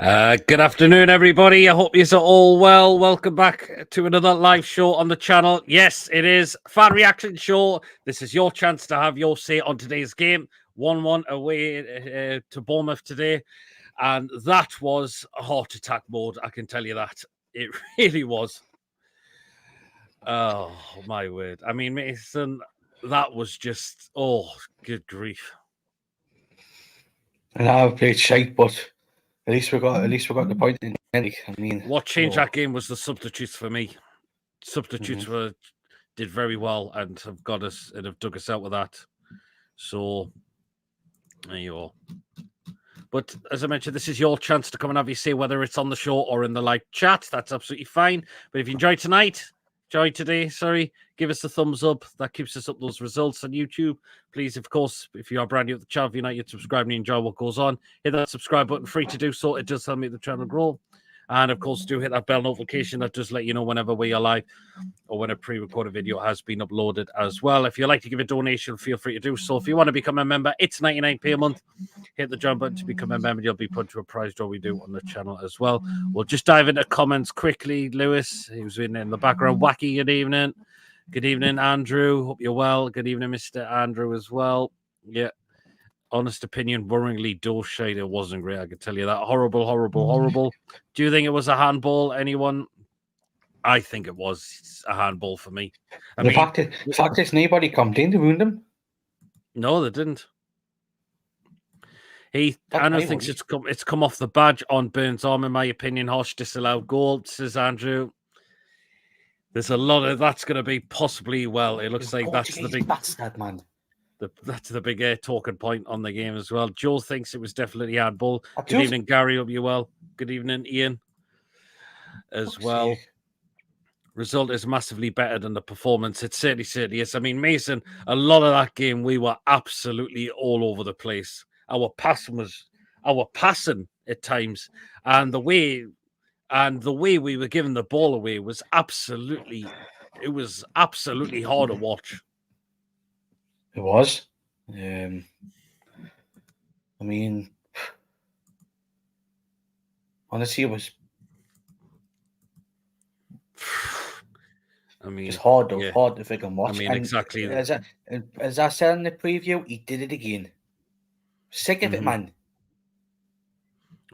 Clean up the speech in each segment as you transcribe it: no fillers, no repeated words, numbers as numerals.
Good afternoon, everybody. I hope you're all well. Welcome back to another live show on the channel. Yes, it is Fan Reaction Show. This is your chance to have your say on today's game. 1-1 away to Bournemouth today. And that was a heart attack mode, I can tell you that. It really was. Oh, my word. I mean, Mason, that was just, oh, good grief. And I played shite, but at least we got the point in the end. I mean, what changed that game was the substitutes for me. Substitutes did very well and have got us and have dug us out with that. So there you are. But as I mentioned, this is your chance to come and have your say, whether it's on the show or in the live chat. That's absolutely fine. But if you enjoyed today, give us a thumbs up. That keeps us up those results on YouTube. Please, of course, if you are brand new at the channel, if you're not yet subscribed and you enjoy what goes on, hit that subscribe button, free to do so. It does help make the channel grow. And of course, do hit that bell notification that does let you know whenever we are live or when a pre-recorded video has been uploaded as well. If you'd like to give a donation, feel free to do so. If you want to become a member, it's 99p a month. Hit the join button to become a member. You'll be put to a prize draw we do on the channel as well. We'll just dive into comments quickly. Lewis, who's in the background. Wacky, good evening. Good evening, Andrew. Hope you're well. Good evening, Mr. Andrew, as well. Yeah. Honest opinion, worryingly shade. It wasn't great, I can tell you that. Horrible. Do you think it was a handball? Anyone? I think it was a handball for me. The fact is nobody complained to wound him. No, they didn't. Anna thinks it's come off the badge on Burns' arm, in my opinion. Harsh disallowed goal, says Andrew. There's a lot of that's going to be possibly, well, it looks like that's the big bastard, man. That's the big talking point on the game as well. Joe thinks it was definitely handball. Good evening, Gary. Hope you're well. Good evening, Ian, as well. Result is massively better than the performance. It certainly is. I mean, Mason, a lot of that game, we were absolutely all over the place. Our passing at times, and the way we were giving the ball away was absolutely hard to watch. It was. I mean, honestly, it was. I mean, it's hard to figure and watch. I mean, exactly. As I said in the preview, he did it again. Sick of it, man.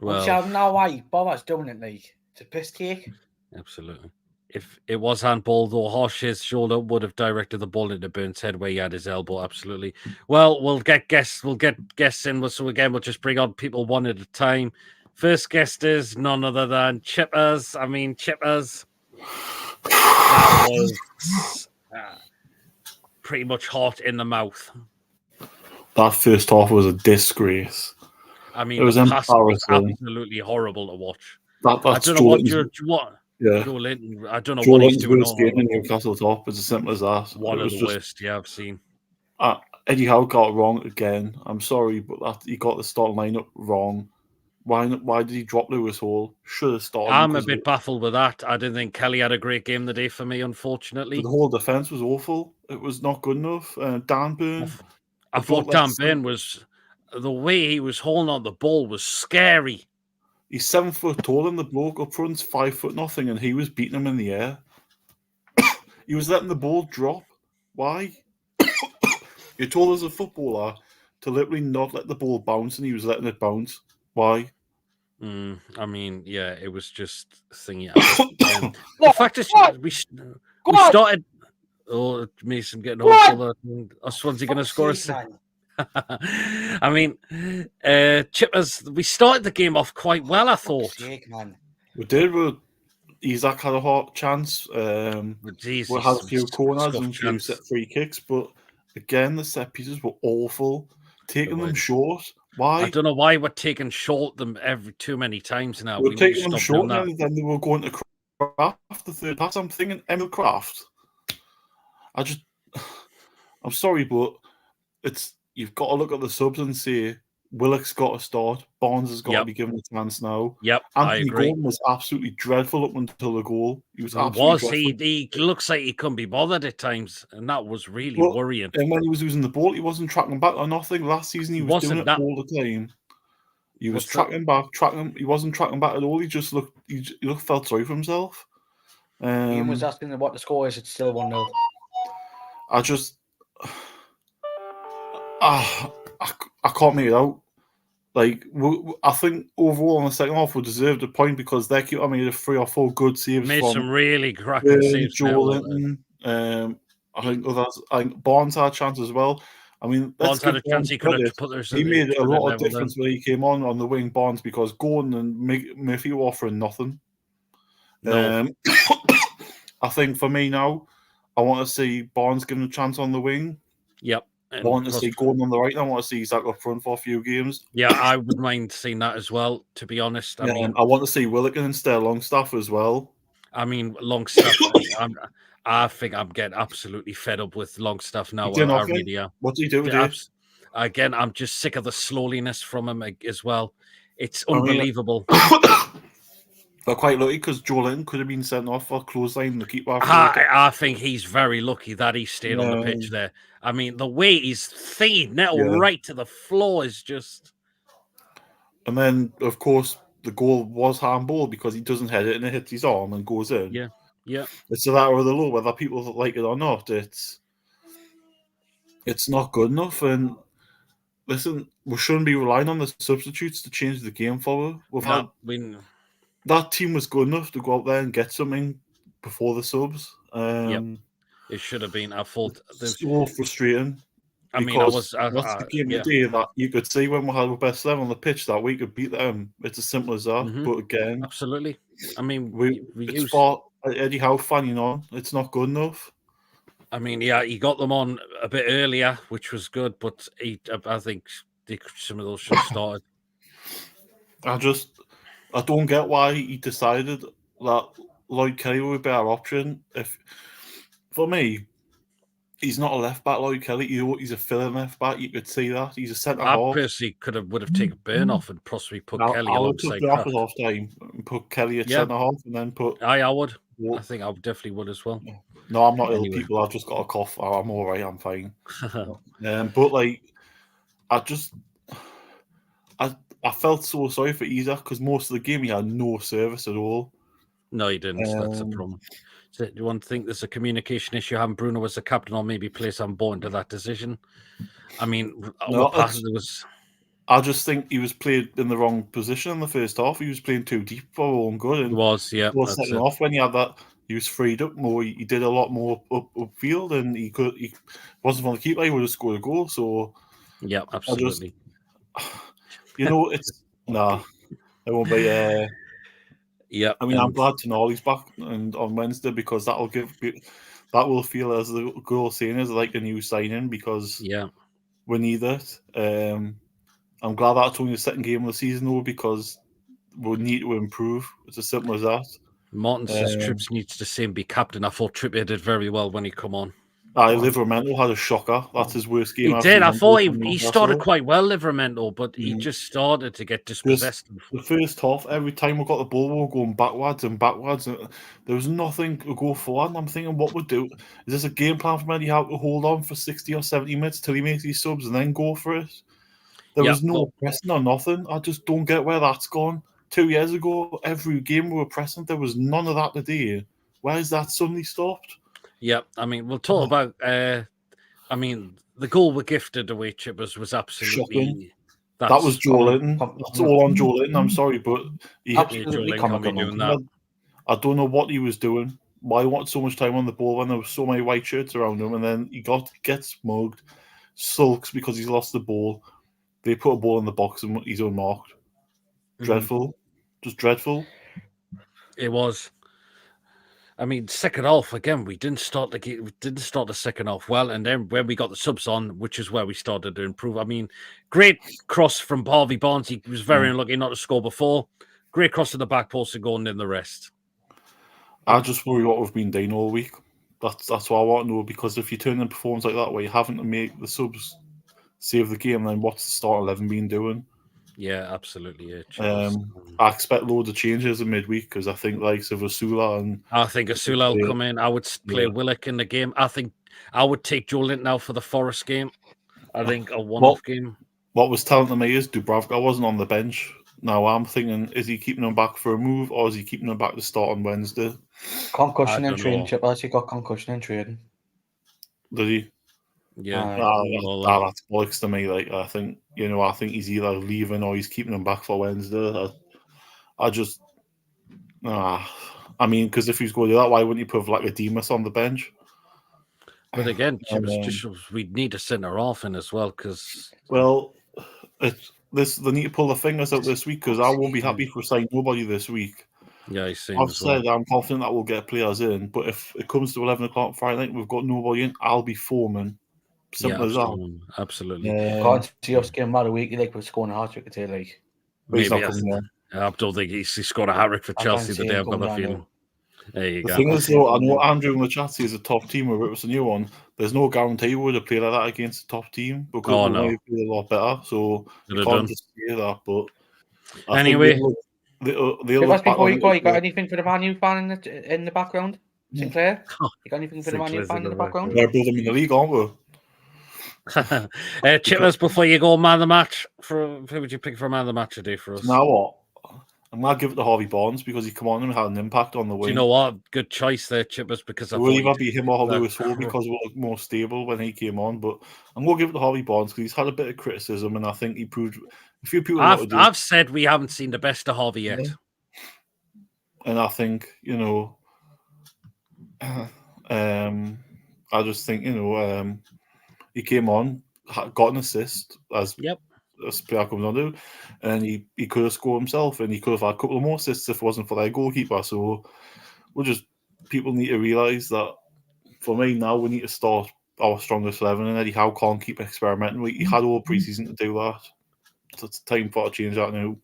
Well, I don't know why he bothers doing it. Like, it's a piss take. Absolutely. If it was handball, though, Harsh's shoulder would have directed the ball into Burns' head where he had his elbow. Absolutely. Well, we'll get guests in. So again, we'll just bring on people one at a time. First guest is none other than Chippers. I mean, Chippers. That was pretty much hot in the mouth. That first half was a disgrace. I mean, it was absolutely horrible to watch. I don't know what Joe Linton. I don't know what he's doing. Worst game in Newcastle top. It's as simple as that. One of the worst, I've seen. Eddie Howe got it wrong again. I'm sorry, but he got the start lineup wrong. Why did he drop Lewis Hall? Should have started. I'm a bit baffled with that. I didn't think Kelly had a great game today for me, unfortunately. The whole defence was awful. It was not good enough. Dan Burn. I thought Dan Burn was... The way he was holding on the ball was scary. He's 7 foot tall, and the bloke up front's 5 foot nothing, and he was beating him in the air. He was letting the ball drop. Why? You're told as a footballer to literally not let the ball bounce, and he was letting it bounce. Why? I mean, yeah, it was just thingy. The fact is, we started. Oh, Mason getting hold of that. Swansea going to score a. I mean, Chippers, we started the game off quite well, I thought. We did. Isaac had a hot chance. We had a few corners and a few set free kicks, but again, the set pieces were awful. Taking them short. Why? I don't know why we're taking short them too many times now. We're taking them short, and then they were going to Kraft the third pass. I'm thinking Emil Kraft. I'm sorry, but you've got to look at the subs and say Willock's got to start. Barnes has got to be given a chance now. Yep, Anthony I agree. Gordon was absolutely dreadful up until the goal. He was absolutely he looks like he couldn't be bothered at times, and that was really worrying. And when he was losing the ball, he wasn't tracking back or nothing. Last season, he was doing it all the time. He was What's that? tracking back. He wasn't tracking back at all. He just looked. He felt sorry for himself. Ian was asking them what the score is. It's still 1-0. I just, I can't make it out. Like, I think overall in the second half we deserved a point because their keeper made 3 or 4 good saves Made from some really cracking saves. Joe Linton. I think others. I think Barnes had a chance as well. I mean, let's Barnes had give a chance. Barnes He could have credit. put those. He made a lot of level difference when he came on the wing, Barnes, because Gordon and Murphy were offering nothing. No. I think for me now, I want to see Barnes given a chance on the wing. Yep. I want to see Gordon on the right. And I want to see Zach up front for a few games. Yeah, I would mind seeing that as well. To be honest, I mean, I want to see Willikin instead of Longstaff as well. I mean, Longstaff. I think I'm getting absolutely fed up with Longstaff now. I really am. What do you do, Dave? Again, I'm just sick of the slowliness from him as well. It's unbelievable. They're quite lucky because Joe Linton could have been sent off for clothesline the keeper. I think he's very lucky that he stayed on the pitch there. I mean, the way he's thinking right to the floor is just. And then, of course, the goal was handball because he doesn't head it and it hits his arm and goes in. Yeah, yeah. It's that or the low, whether people like it or not. It's not good enough. And listen, we shouldn't be relying on the substitutes to change the game forward. That team was good enough to go out there and get something before the subs. It should have been. I thought so frustrating. I mean, that's the game of the day that you could see when we had our best 11 on the pitch that we could beat them. It's as simple as that. But again, absolutely. I mean, it's for Eddie Howe fanning on. It's not good enough. I mean, yeah, he got them on a bit earlier, which was good, but I think some of those should have started. I don't get why he decided that Lloyd Kelly would be our option. For me, he's not a left back, Lloyd Kelly. He's a filling left back. You could see that. He's a centre half. I personally would have taken Byrne off and possibly put Kelly alongside. I would half time and put Kelly at centre half and then put. I would. I think I definitely would as well. No, I'm not ill, people. I've just got a cough. I'm all right. I'm fine. But like, I felt so sorry for Isaac because most of the game he had no service at all. No, he didn't. That's the problem. So, do you want to think there's a communication issue having Bruno as the captain or maybe place on board into that decision? I mean, I just think he was played in the wrong position in the first half. He was playing too deep for our own good. And he was, yeah. Second half, when he had that, he was freed up more. He did a lot more upfield, and he wasn't from the keeper. He would have scored a goal. So, yeah, absolutely. It won't be. Yeah, I mean, I'm glad Tonali's back and on Wednesday because that will feel as the girl saying is like a new signing because we need it. I'm glad that's only the second game of the season though because we need to improve. It's as simple as that. Martin says Trips needs to say and be captain. I thought Trippier did very well when he come on. Livramento had a shocker. That's his worst game. He did. I thought he started quite well, Livramento, but he just started to get dispossessed. The first half, every time we got the ball, we were going backwards and backwards. And there was nothing to go forward. And I'm thinking, what would do? Is this a game plan for Eddie Howe to hold on for 60 or 70 minutes till he makes these subs and then go for it? There was no pressing or nothing. I just don't get where that's gone. 2 years ago, every game we were pressing, there was none of that today. Where is that suddenly stopped? Yeah, I mean, we'll talk about. I mean, the goal we gifted away Chippers was absolutely. Shocking. That was Joe Linton. That's all on Joe Linton. I'm sorry, but he absolutely doing that. I don't know what he was doing. Why he wanted so much time on the ball when there was so many white shirts around him, and then he gets mugged, sulks because he's lost the ball. They put a ball in the box and he's unmarked. Dreadful, just dreadful. It was. I mean, second half again. We didn't start the second half well, and then when we got the subs on, which is where we started to improve. I mean, great cross from Harvey Barnes. He was very unlucky not to score before. Great cross to the back post and going in the rest. I just worry what we've been doing all week. That's what I want to know because if you turn in performance like that, where you're having to make the subs save the game, then what's the start 11 been doing? Yeah, absolutely. Yeah, I expect loads of changes in midweek because I think like Asula and I think Asula will come in. I would play Willock in the game. I think I would take Joe Linton now for the Forest game. I think a one-off game. What was telling to me is Dubravka wasn't on the bench Now I'm thinking, is he keeping him back for a move, or is he keeping him back to start on Wednesday? Concussion I and don't training, know. Chippers. He got concussion and training. Did he? Yeah. Aye. That's bollocks to me. Like I think he's either leaving or he's keeping him back for Wednesday. I just, I mean, because if he's going to do that, why wouldn't he put like a Demas on the bench? But again, And, we'd need a centre off in as well because well, they need to pull the fingers out this week because I won't be happy for signing nobody this week. yeah, he's same I've as well. said I'm confident that we'll get players in, but if it comes to 11 o'clock Friday night and we've got nobody in, I'll be foaming. Simple as that. Absolutely. Can't see us getting mad a week like we're scoring a hat-trick today, like. But he's Maybe not coming on. I don't think he scored a hat-trick for I Chelsea can't see today. him I've got coming the on feeling. now. There you The go. thing I'll is, see though, I him know coming Andrew in the chat says a top team or it's a new one. There's no guarantee we would have played like that against a top team because Oh, we no. might have played a lot better. So Could you have can't done. just say that. But I Anyway. think they'll Chippers, look back before on you go, it. you got anything for the Man U fan in the background? Sinclair? Oh, You got anything for the Man U Sinclair's fan in in the the background? They're both in the league, aren't we? Chippers, before you go, man of the match. Who would you pick for man of the match today for us? Now what? I'm gonna give it to Harvey Barnes because he come on and had an impact on the wing. Do you know what? Good choice there, Chippers, because I It will thought either be him or that Lewis Hall because we looked more stable when he came on. But I'm gonna give it to Harvey Barnes because he's had a bit of criticism and I think he proved a few people. I've said we haven't seen the best of Harvey yet. And I think, I just think, he came on, got an assist as player comes on to, and he could have scored himself and he could have had a couple of more assists if it wasn't for their goalkeeper. So people need to realise that for me now we need to start our strongest 11 and Eddie Howe can't keep experimenting. He had all pre-season to do that. So it's time for to change that now.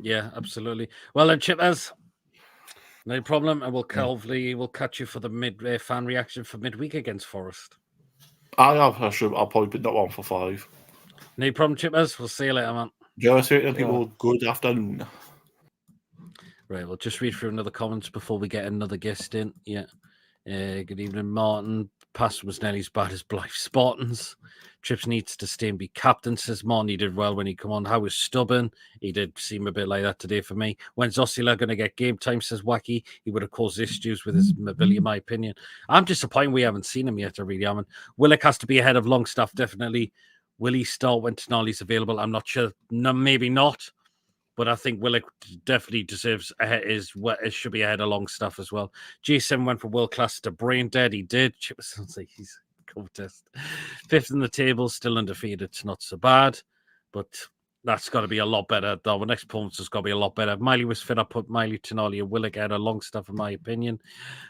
Yeah, absolutely. Well then, Chippers, no problem, and we'll catch you for the fan reaction for midweek against Forest. I'll probably put that one for 5. No problem, Chippers. We'll see you later, man. Just people, good afternoon. Right, we'll just read through another comments before we get another guest in. Yeah. Good evening, Martin. Pass was nearly as bad as Blythe Spartans. Trips needs to stay and be captain, says Martin. He did well when he come on. How was stubborn? He did seem a bit like that today for me. When's Osula going to get game time, says Wacky. He would have caused issues with his mobility, in my opinion. I'm disappointed we haven't seen him yet, I really am. Willock has to be ahead of Longstaff, definitely. Will he start when Tonali's available? I'm not sure. No, maybe not. But I think Willock definitely deserves should be ahead of Longstaff as well. G7 went from world class to brain dead. He did. Sounds like he's contest. 5th in the table, still undefeated. It's not so bad, but that's got to be a lot better. The next performance has got to be a lot better. Miley was fit. I put Miley, Tonali, and Willock ahead of Longstaff, in my opinion.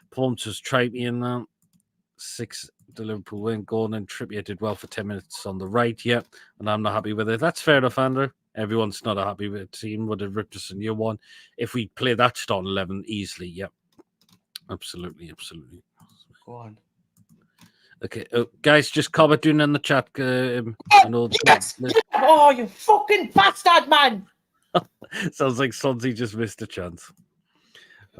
Performance was Trippier in that. 6, the Liverpool win. Gordon and Trippier did well for 10 minutes on the right. Yeah, and I'm not happy with it. That's fair enough, Andrew. Everyone's not happy with the team. Would have ripped us a new one if we play that starting 11 easily. Yep, absolutely. Go on. Okay, guys, just comment doing in the chat. Yes! Oh, you fucking bastard, man! Sounds like Sonzi just missed a chance.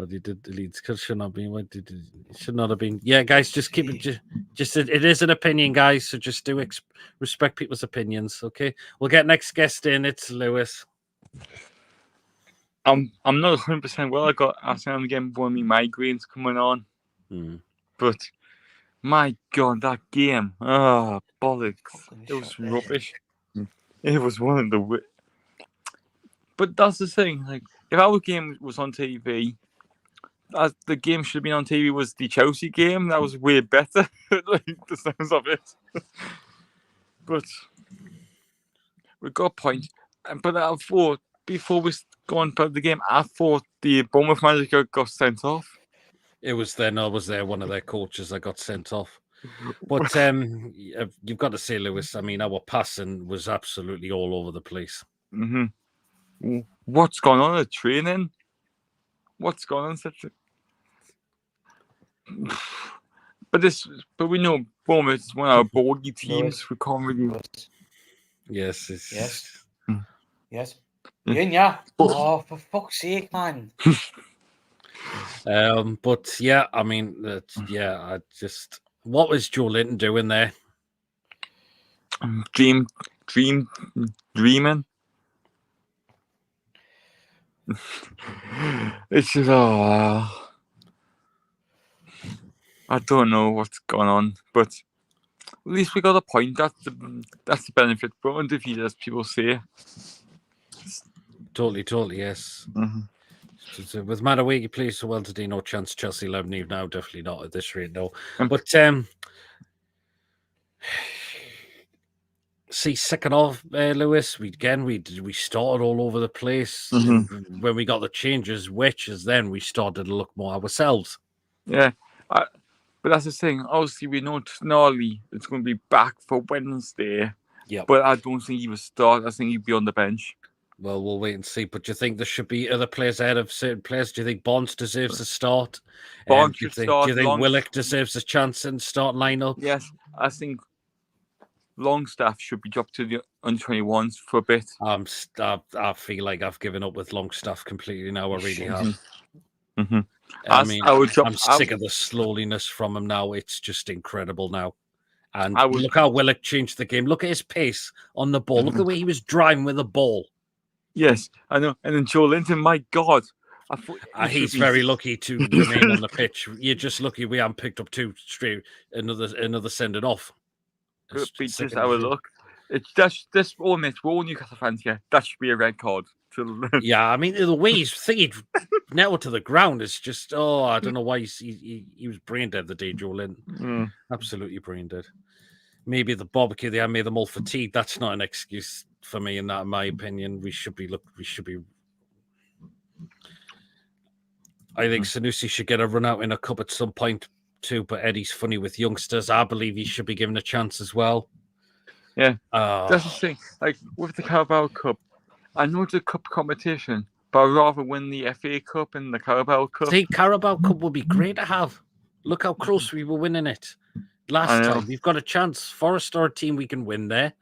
Oh, you did delete. Should not be. What did it should not have been? Yeah, guys, just keep it. Just it is an opinion, guys. So just do respect people's opinions. Okay, we'll get next guest in. It's Lewis. I'm not 100% well. I'm getting one of my migraines coming on, but my God, that game! Oh, bollocks! It was rubbish. It was one of the. But that's the thing. Like, if our game was on TV. As the game should have been on TV was the Chelsea game. That was way better, like the sounds of it. But we got a point. But I thought before we go on to the game, I thought the Bournemouth manager got sent off. It was then. I was there. One of their coaches that got sent off. But you've got to say, Lewis. I mean, our passing was absolutely all over the place. Mm-hmm. What's going on at training? What's going on? But we know Bournemouth is one of our bogey teams. We can't really. Yes. Yes. Yeah. Oh, for fuck's sake, man. But yeah, I mean, what was Joe Linton doing there? Dreaming. It's just, I don't know what's going on, but at least we got a point. That's the benefit. But undefeated, as people say. Totally, yes. So with matter where you play so well today, no chance Chelsea 11 even now, definitely not at this rate, no. But see, second off, Lewis, we started all over the place. And when we got the changes, then we started to look more ourselves. Yeah, but that's the thing. Obviously, we know Tonali is going to be back for Wednesday. Yeah, but I don't think he will start. I think he'll be on the bench. Well, we'll wait and see. But do you think there should be other players ahead of certain players? Do you think Bonds deserves a start? Bonds do you should think, start. Do you think Willock deserves a chance in start lineup? Yes, I think Longstaff should be dropped to the under-21s for a bit. I feel like I've given up with Longstaff completely now. I really have. I mean, would drop, I'm sick of the slowness from him now. It's just incredible now. And would, look how Willock changed the game. Look at his pace on the ball. Look at the way he was driving with the ball. Yes, I know. And then Joe Linton, my God. I thought he's very lucky to remain on the pitch. You're just lucky we haven't picked up two straight, another sending off. Could be just our luck. It's just this almost we're all Newcastle fans here. That should be a red card. Yeah, I mean the way he's thinking now to the ground is just I don't know why he was brain dead the day Joe Linton. Absolutely brain dead. Maybe the barbecue they had made them all fatigued. That's not an excuse for me, in my opinion. We should be. I think Sanusi should get a run out in a cup at some point too. But Eddie's funny with youngsters. I believe he should be given a chance as well. Yeah, that's the thing. Like with the Carabao Cup, I know it's a cup competition, but I'd rather win the FA Cup and the Carabao Cup. See, Carabao Cup would be great to have. Look how close we were winning it last time. We've got a chance. Forest are a team we can win there.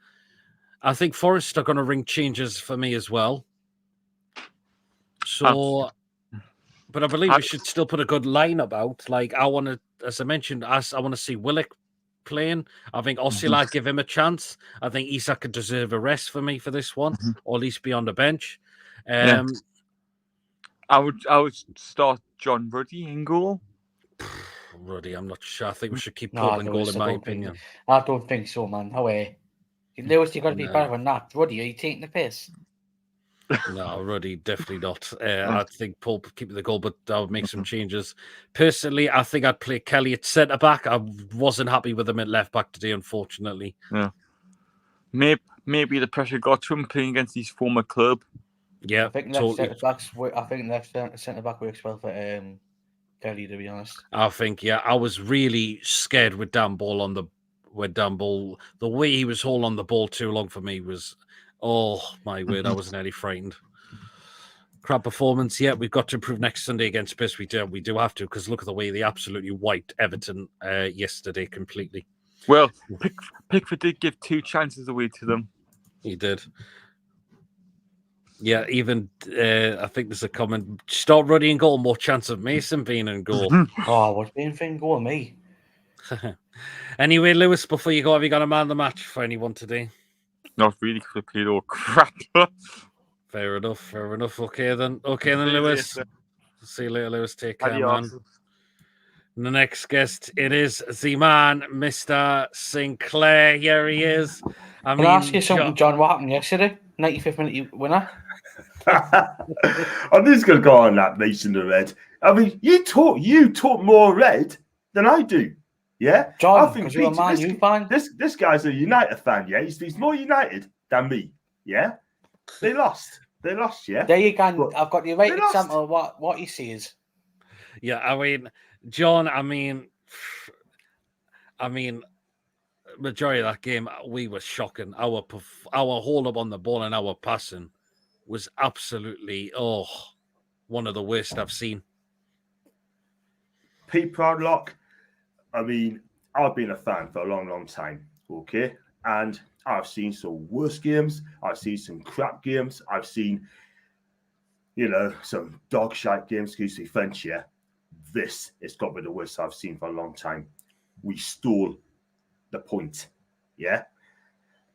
I think Forest are going to ring changes for me as well. So, but I believe we should still put a good lineup out. Like I want to, as I mentioned, I want to see Willock playing. I think Osila give him a chance. I think Isak could deserve a rest for me for this one, or at least be on the bench. I would start John Ruddy in goal. Ruddy, I'm not sure. I think we should keep Pope in goal, in my opinion. I don't think so, man. No way. Lewis, you got to be better than that. Ruddy, are you taking the piss? No, Ruddy, definitely not. I think Pope keep the goal, but I would make some changes. Personally, I think I'd play Kelly at centre back. I wasn't happy with him at left back today, unfortunately. Yeah. Maybe the pressure got to him playing against his former club. Yeah, I think centre back works well for Kelly, to be honest. I think, I was really scared with Dan Ball the way he was holding on the ball too long for me was, oh my word, I was nearly frightened. Crap performance. Yeah, we've got to improve next Sunday against Spurs. We do have to, because look at the way they absolutely wiped Everton yesterday completely. Well, Pickford did give 2 chances away to them. He did. Yeah, even I think there's a comment. Start Ruddy in goal, more chance of Mason being in goal. What's being in goal, me? Anyway, Lewis, before you go, have you got a man of the match for anyone today? Not really, because I played all crap. Fair enough. Okay then, Lewis. See you later, Lewis. Take care, man. The next guest, it is the man, Mr. Sinclair. Here he is. Can I ask you something, John? What happened yesterday? 95th minute winner. I'm just going to go on that Mason the Red. I mean, you talk more red than I do. Yeah, John, I think you're a Man U fan. This guy's a United fan. Yeah, he's more United than me. Yeah, they lost. Yeah. There you go. I've got the right example of what he sees. Yeah, I mean, John. I mean, majority of that game we were shocking. Our hold up on the ball and our passing was absolutely one of the worst I've seen. Pete Proudlock. I mean, I've been a fan for a long, long time, okay? And I've seen some worse games. I've seen some crap games. I've seen, some dog shite games, excuse me, French, yeah? This has got to be the worst I've seen for a long time. We stole the point, yeah?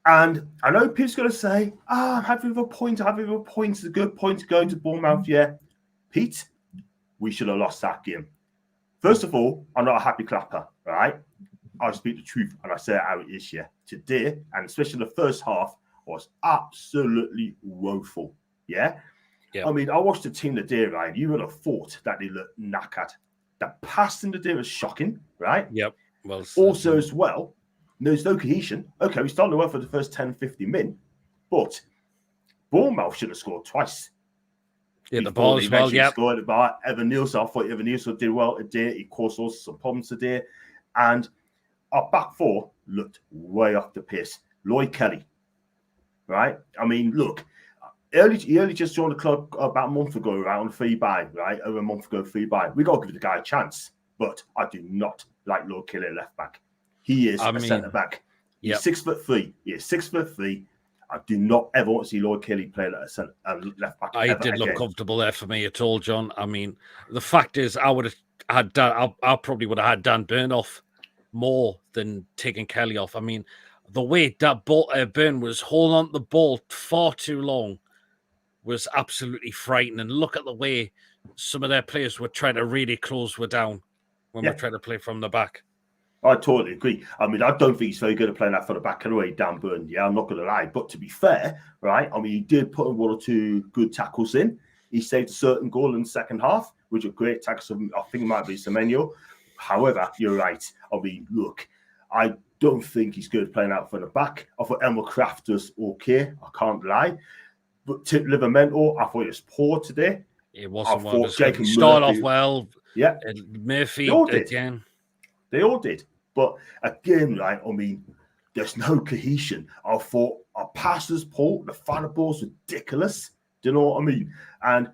And I know Pete's going to say, I'm happy with a point. It's a good point to go to Bournemouth. Yeah. Pete, we should have lost that game. First of all, I'm not a happy clapper, right? I'll speak the truth and I say how it is here. Today, and especially the first half, was absolutely woeful. Yeah? Yeah. I mean, I watched the team today, right? You would have thought that they looked knackered. The passing today was shocking, right? Yep. Well, also, as well, there's no cohesion. Okay, we started well for the first 10, 50 minutes, but Bournemouth should have scored twice. Yeah, the ball as well, yeah. Scored about Evan Nielsen. I thought Evan Nielsen did well today. He caused also some problems today. And our back four looked way off the pace. Lloyd Kelly, right? I mean, look, he only just joined the club about a month ago, right, on free buy, right? Over a month ago, free buy. We got to give the guy a chance. But I do not like Lloyd Kelly left back. He is a centre back. He's 6'3". He is 6'3". I do not ever want to see Lloyd Kelly play like a left back. I did look comfortable there for me at all, John. I mean, the fact is, I would have had Dan. I probably would have had Dan Burn off more than taking Kelly off. I mean, the way that Burn was holding on to the ball far too long was absolutely frightening. Look at the way some of their players were trying to really close down when we're trying to play from the back. I totally agree. I mean, I don't think he's very good at playing that for the back anyway, Dan Burn. Yeah, I'm not going to lie. But to be fair, right, I mean, he did put in one or two good tackles in. He saved a certain goal in the second half, which are great tackles. I think it might be Semenyo. However, you're right. I mean, look, I don't think he's good at playing out for the back. I thought Emil Kraft was okay. I can't lie. But Tip Livramento, I thought he was poor today. It wasn't one. He started off well. Yeah. And Murphy again. They all did. But again, right, I mean, there's no cohesion. I thought our passes, Paul, the final ball's ridiculous. Do you know what I mean? And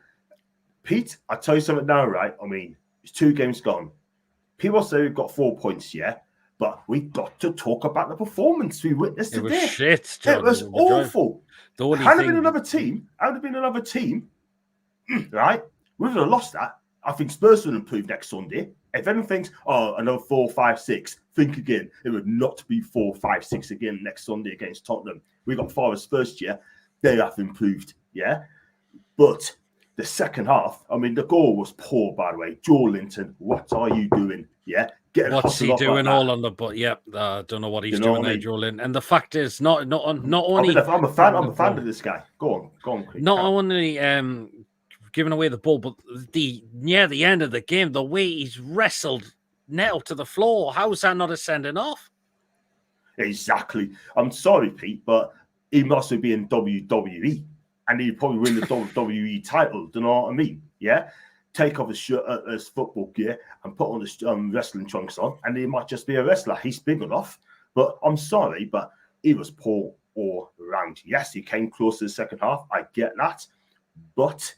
Pete, I tell you something now, right? I mean, it's 2 games gone. People say we've got 4 points, yeah? But we got to talk about the performance we witnessed today. It was shit, John. It was awful. Had it been another team, right? We would have lost that. I think Spurs would improve next Sunday. If anyone thinks, another 4, 5, 6, think again. It would not be 4, 5, 6 again next Sunday against Tottenham. We got Forest first year. They have improved, yeah? But the second half, I mean, the goal was poor, by the way. Joe Linton, what are you doing? Yeah? What's he doing all on the butt? Yep, I don't know what he's doing there, Joe Linton. And the fact is, not only... I'm a fan of this guy. Go on. Quick. Not only... giving away the ball, but near the end of the game, the way he's wrestled Neto to the floor, how is that not a sending off? Exactly. I'm sorry, Pete, but he must be in WWE and he'd probably win the WWE title. Do you know what I mean? Yeah. Take off his shirt, his football gear, and put on his wrestling trunks on, and he might just be a wrestler. He's big enough, but I'm sorry, but he was poor all round. Yes, he came close to the second half. I get that, but.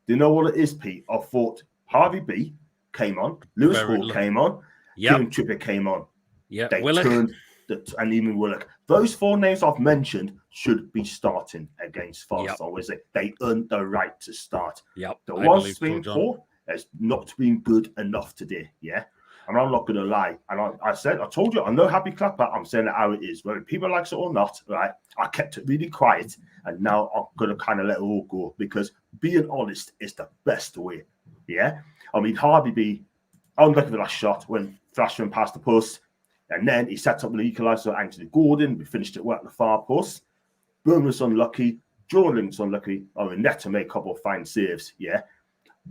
Do you know what it is, Pete? I thought Harvey B came on, Lewis Hall came on, Kieran Trippier came on. Yeah, they Willock. And even Willock. Those 4 names I've mentioned should be starting against Forest on Wednesday. They earned the right to start. Yep, the one that's been poor has not been good enough today. Yeah, and I'm not going to lie. And I told you, I'm no happy clapper. I'm saying it how it is. Whether people like it or not, right? I kept it really quiet, and now I'm going to kind of let it all go because being honest is the best way. Yeah, I mean Harvey B. Unlucky for that shot when Flashman passed the post, and then he set up the equaliser. Anthony Gordon. We finished it well at the far post. Bournemouth's unlucky. Jordan's unlucky. Neto made a couple of fine saves. Yeah,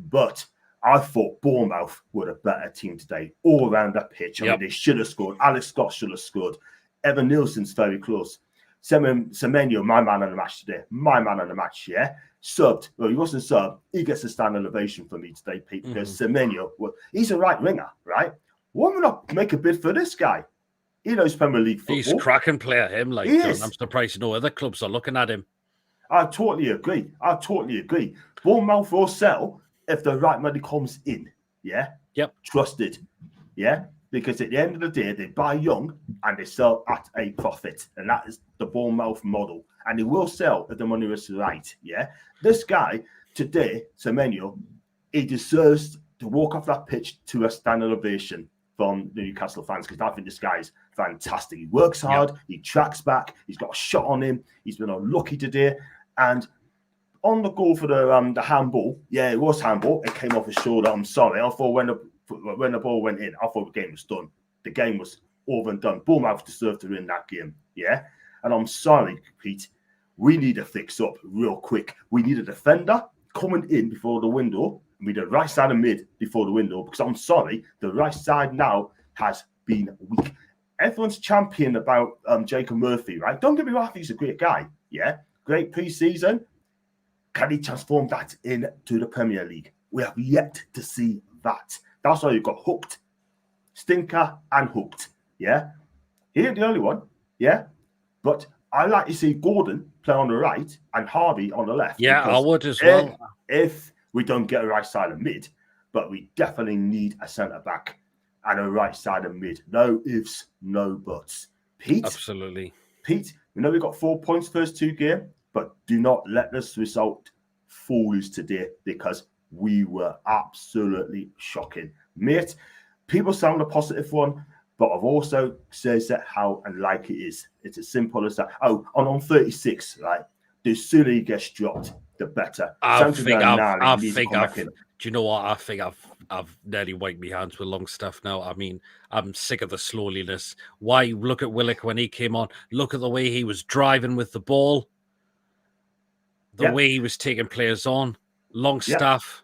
but I thought Bournemouth were a better team today, all around that pitch. I mean, they should have scored. Alex Scott should have scored. Evan Nielsen's very close. Semenyo, my man on the match today. My man on the match, yeah? Subbed. Well, he wasn't subbed. He gets a standing ovation for me today, Pete, because Semenyo, he's a right winger, right? Why would not make a bid for this guy? He knows Premier League football. He's a cracking player, him. Like, John, I'm surprised no other clubs are looking at him. I totally agree. Bournemouth will sell if the right money comes in, yeah? Yep. Trusted, yeah? Because at the end of the day, they buy young and they sell at a profit. And that is the Bournemouth model. And they will sell if the money is right, yeah? This guy, today, Semenyo, he deserves to walk off that pitch to a standing ovation from the Newcastle fans because I think this guy is fantastic. He works hard, he tracks back, he's got a shot on him, he's been unlucky today. And on the goal for the handball, yeah, it was handball. It came off his shoulder. I'm sorry. I thought when the ball went in, I thought the game was done. The game was over and done. Bournemouth deserved to win that game, yeah? And I'm sorry, Pete. We need to fix up real quick. We need a defender coming in before the window. We need a right side of mid before the window, because I'm sorry, the right side now has been weak. Everyone's championed about Jacob Murphy, right? Don't get me wrong, he's a great guy, yeah? Great pre-season. Can he transform that into the Premier League? We have yet to see that. That's why you've got hooked, stinker, and hooked, yeah? He ain't the only one, yeah? But I like to see Gordon play on the right and Harvey on the left. Yeah, I would as well. If we don't get a right side of mid, but we definitely need a centre-back and a right side of mid. No ifs, no buts. Pete? Absolutely. Pete, we know we got 4 points first 2 games, but do not let this result fool us today, because we were absolutely shocking. Mate, people sound a positive one, but I've also says that how and like it is. It's as simple as that. Oh, and on 36, right? The sooner he gets dropped, the better. Do you know what? I think I've nearly wiped my hands with Longstaff now. I mean, I'm sick of the slowness. Why? Look at Willock when he came on. Look at the way he was driving with the ball. The way he was taking players on. Longstaff.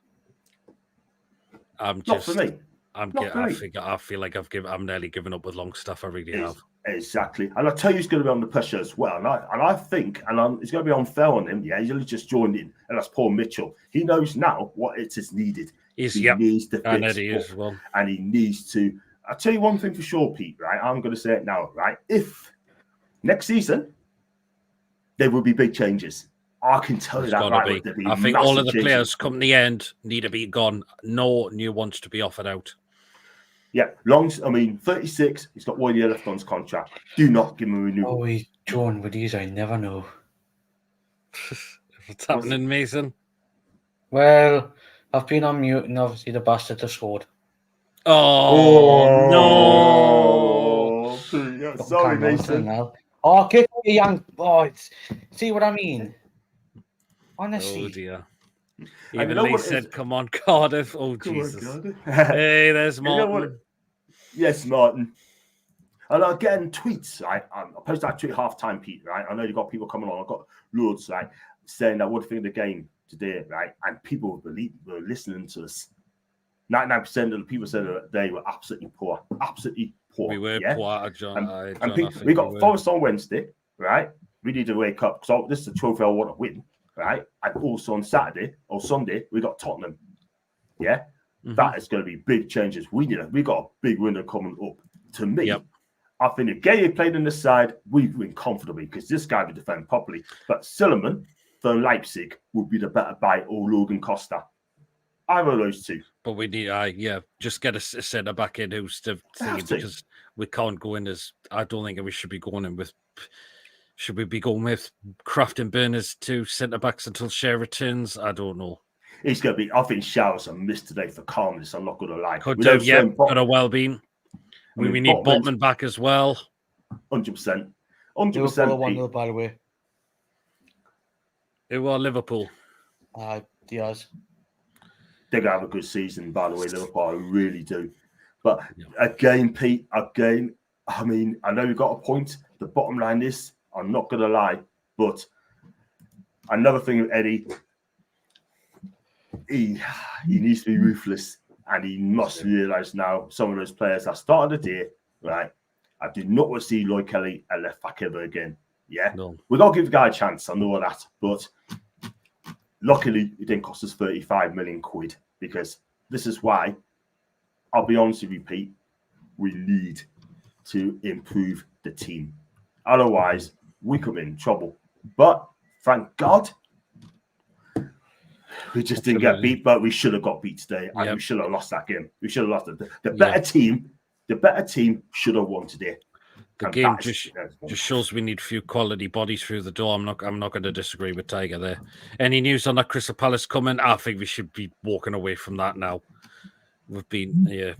Not for me. I feel like I'm nearly giving up with Longstaff. I really have. Exactly. And I tell you, he's going to be under pressure as well. And I think it's going to be unfair on him. Yeah, he's only just joined in. And that's Paul Mitchell. He knows now what it is needed. He needs to fix it as well. And he needs to. I'll tell you one thing for sure, Pete, right? I'm going to say it now, right? If next season, there will be big changes. I can tell you that right. I think all of the players come to the end need to be gone. No new ones to be offered out. Yeah, 36. He's got 1 year left on his contract. Do not give him a renewal. Oh, he's drawn with these. I never know. What's happening, Mason? Well, I've been on mute, and obviously the bastard has scored. Oh no! Yeah, sorry, Mason. Oh, get the young boys. See what I mean? Honestly. Oh dear. Even Lee said, "Come on, Cardiff." Oh Jesus! Hey, there's Martin. Yes, Martin. And I'm getting tweets. Right, I posted that tweet half-time, Pete. Right, I know you got people coming on. I've got loads, right, saying that what do you think of the game today, right? And people were listening to us. 99% of the people said that they were absolutely poor. Absolutely poor. We were poor, John. And Pete, we got Forest on Wednesday, right? We need to wake up, because this is a trophy I want to win. Right, and also on Saturday or Sunday we got Tottenham. Yeah, that is going to be big changes. We got a big window coming up. To me, I think if Gay played on the side, we win comfortably, because this guy would defend properly. But Silliman from Leipzig would be the better buy, or Logan Costa. Either of those two. But we need, just get a centre back in who's thinking, because we can't go in as. I don't think we should be going in with. Should we be going with Kraft and Burners to centre backs until Shea returns? I don't know. He's going to be. I think Showers a miss today for calmness. I'm not going to lie. Could have well been. We need Botman back as well. 100%. 100%. By the way, it was Liverpool. Diaz. They're going to have a good season, by the way, Liverpool. I really do. But again, Pete, I mean, I know you got a point. The bottom line is, I'm not going to lie, but another thing with Eddie, he needs to be ruthless, and he must realise now some of those players that started the day, right? I do not want to see Lloyd Kelly a left back ever again. Yeah, no. We got to give the guy a chance. I know that, but luckily it didn't cost us 35 million quid, because this is why. I'll be honest with you, Pete. We need to improve the team. Otherwise, we could be in trouble. But thank God, we just didn't get beat. But we should have got beat today, and we should have lost that game. We should have lost it. The better team should have won today. The game just shows we need a few quality bodies through the door. I'm not going to disagree with Tiger there. Any news on that Crystal Palace coming? I think we should be walking away from that now. We've been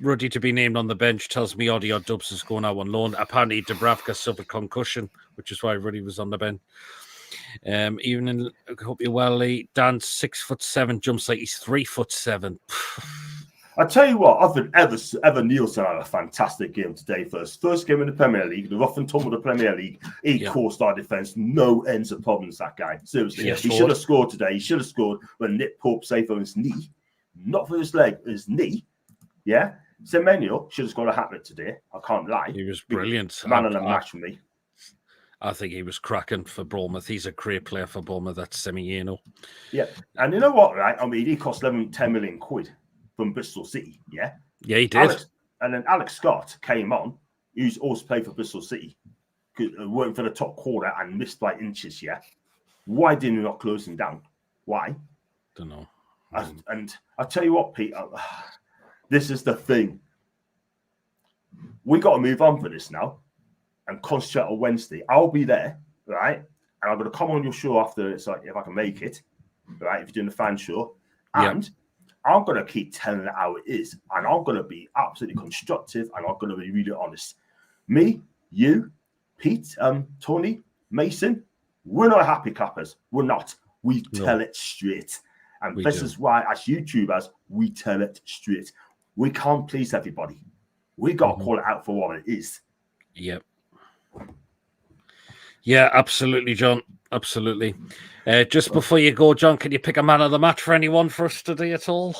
Ruddy to be named on the bench tells me Oddie or Dubs is going out on loan. Apparently, Dubravka suffered concussion, which is why Ruddy was on the bench. Evening, I hope you're well, Lee. Dan's 6'7", jumps like he's 3'7". I tell you what, I think Evan Nielsen had a fantastic game today. First game in the Premier League, the rough and tumble of the Premier League. He caused our defence no ends of problems. That guy, seriously, he should have scored today. He should have scored when Nick Pope saved on his knee, not for his leg, his knee. Yeah, Semenyo should have scored a hat-trick today. I can't lie. He was brilliant. Man of the match for me. I think he was cracking for Bournemouth. He's a great player for Bournemouth. That's Semenyo. Yeah, and you know what, right? I mean, he cost 10 million quid from Bristol City, yeah? Yeah, he did. And then Alex Scott came on, who's also played for Bristol City, working for the top quarter and missed by inches, yeah? Why didn't we not close him down? Why? Don't know. And I tell you what, Pete, this is the thing. We got to move on for this now and concentrate on Wednesday. I'll be there, right? And I'm going to come on your show after, it's like, if I can make it, right? If you're doing the fan show. And I'm going to keep telling it how it is. And I'm going to be absolutely constructive and I'm going to be really honest. Me, you, Pete, Tony, Mason, we're not happy clappers. We're not. We tell it straight. And this is why, as YouTubers, we tell it straight. We can't please everybody. We got to call it out for what it is. Yep. Yeah, absolutely, John. Absolutely. Just before you go, John, can you pick a man of the match for anyone for us today at all?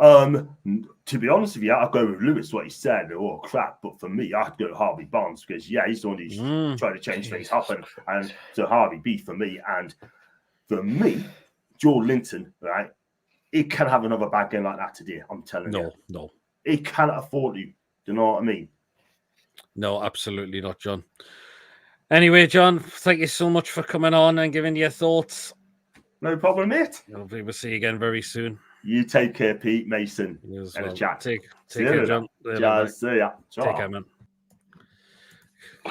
To be honest with you, I'll go with Lewis, what he said. Oh, crap. But for me, I'd go Harvey Barnes because, he's the one who's trying to change things up. And so Harvey B for me. And for me, Joe Linton, right? He can have another bad game like that today. I'm telling you. No. He cannot afford to. Do you know what I mean? No, absolutely not, John. Anyway, John, thank you so much for coming on and giving your thoughts. No problem, mate. Hopefully we'll see you again very soon. You take care, Pete, Mason, and well. Jack. Take care, John. See ya. Take care, man.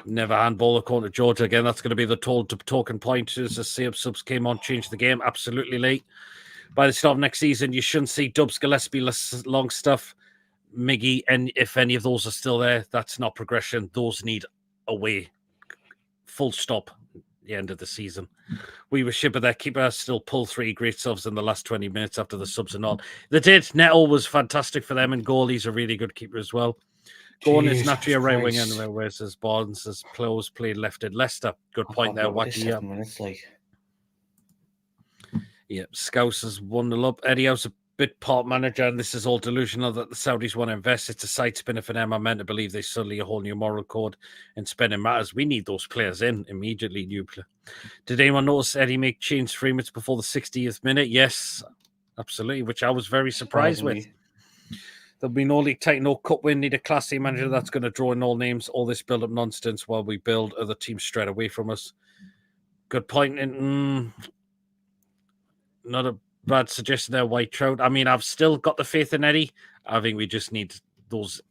Never handball according to Georgia again. That's going to be the talking point as the CF subs came on, changed the game absolutely late. By the start of next season, you shouldn't see Dubs, Gillespie, Longstaff, Miggy, and if any of those are still there, that's not progression. Those need a way. Full stop. The end of the season. We were shit, but their keeper still pulled 3 great subs in the last 20 minutes after the subs and all. They did. Neto was fantastic for them, and goal. He's a really good keeper as well. Gordon is naturally a right winger, whereas his Barnes has played left at Leicester. Good point there, Wacky. Yeah, Scouse has 1-0 up. Eddie Howe's a bit part manager, and this is all delusional that the Saudis want to invest. It's a side spinner for them. I'm meant to believe they suddenly a whole new moral code in spending matters. We need those players in immediately. New player. Did anyone notice Eddie make change 3 minutes before the 60th minute? Yes, absolutely, which I was very surprised with. There'll be no league title, no cup win. Need a Class C manager that's going to draw in all names. All this build-up nonsense while we build other teams straight away from us. Good point. Not a bad suggestion there, White Trout. I mean, I've still got the faith in Eddie. I think we just need those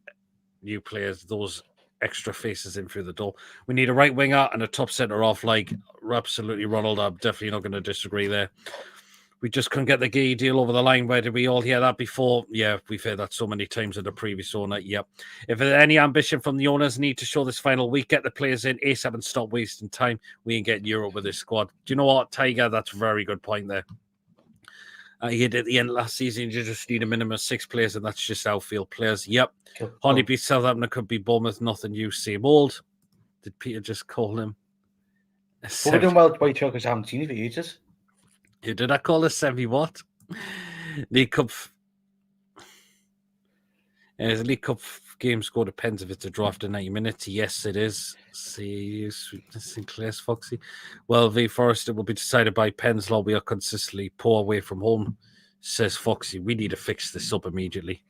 new players, those extra faces in through the door. We need a right winger and a top centre off, like absolutely Ronald. I'm definitely not going to disagree there. We just couldn't get the Gay deal over the line. Where did we all hear that before? Yeah, we've heard that so many times in the previous owner. Yep. If there's any ambition from the owners, need to show this final week, get the players in ASAP and stop wasting time. We ain't getting Europe with this squad. Do you know what, Tiger? That's a very good point there. He did at the end of last season, you just need a minimum of 6 players, and that's just outfield players. Yep. Holly beat Southampton. It could be Bournemouth. Nothing new. Same old. Did Peter just call him? We're doing well, White Chalk, because I haven't seen it for ages. Who did I call a semi what? League Cup. The League Cup game score depends if it's a draw after 90 minutes. Yes, it is. See, Sinclair's Foxy. Well, V Forest, it will be decided by Penn's law. We are consistently poor away from home, says Foxy. We need to fix this up immediately.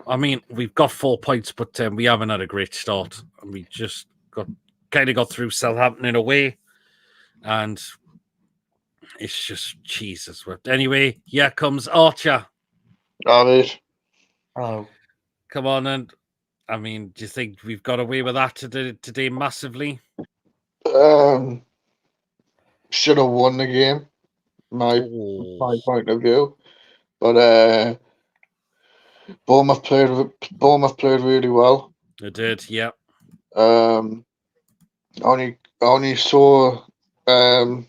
I mean, we've got 4 points, but we haven't had a great start. And we just got through Southampton in a way. And it's just Jesus. Anyway, here comes Archer. Hello. Come on, and I mean, do you think we've got away with that today massively? Should have won the game, my point of view. But Bournemouth played really well. It did, yeah. Only saw the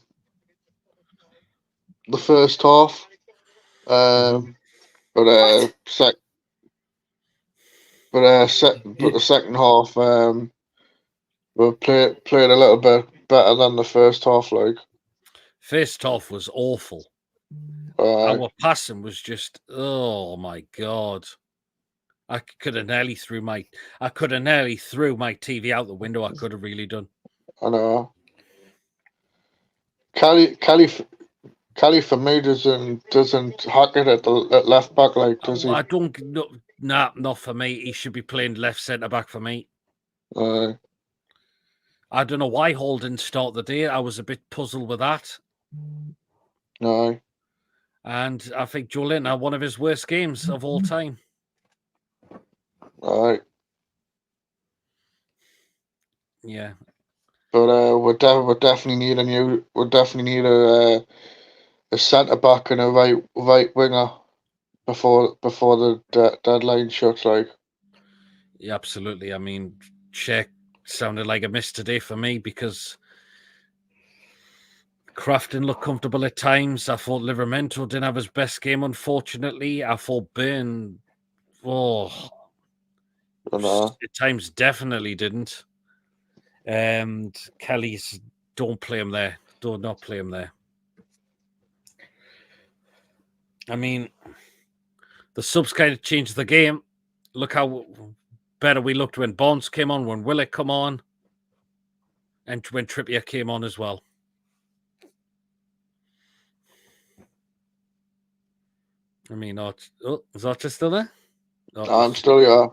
first half, but the second half we played a little bit better than the first half. Like First half was awful. Our passing was just, oh my god! I could have nearly threw my TV out the window. I could have really done. I know. Kelly for me doesn't hack it at left back, like, does he? I don't. Nah, not for me. He should be playing left centre back for me. I don't know why Hall didn't start the day. I was a bit puzzled with that. No. And I think Joe had one of his worst games of all time. Right. Yeah. But we definitely need a centre back and a right winger before the deadline shuts. Like, yeah, absolutely. I mean, Czech sounded like a miss today for me because Crafton looked comfortable at times. I thought Livramento didn't have his best game, unfortunately. I thought Byrne, at times definitely didn't. And Kelly's, don't play him there. Do not play him there. I mean, the subs kind of changed the game. Look how better we looked when Bonds came on, when Willock come on, and when Trippier came on as well. I mean, is Archer still there? I'm still here.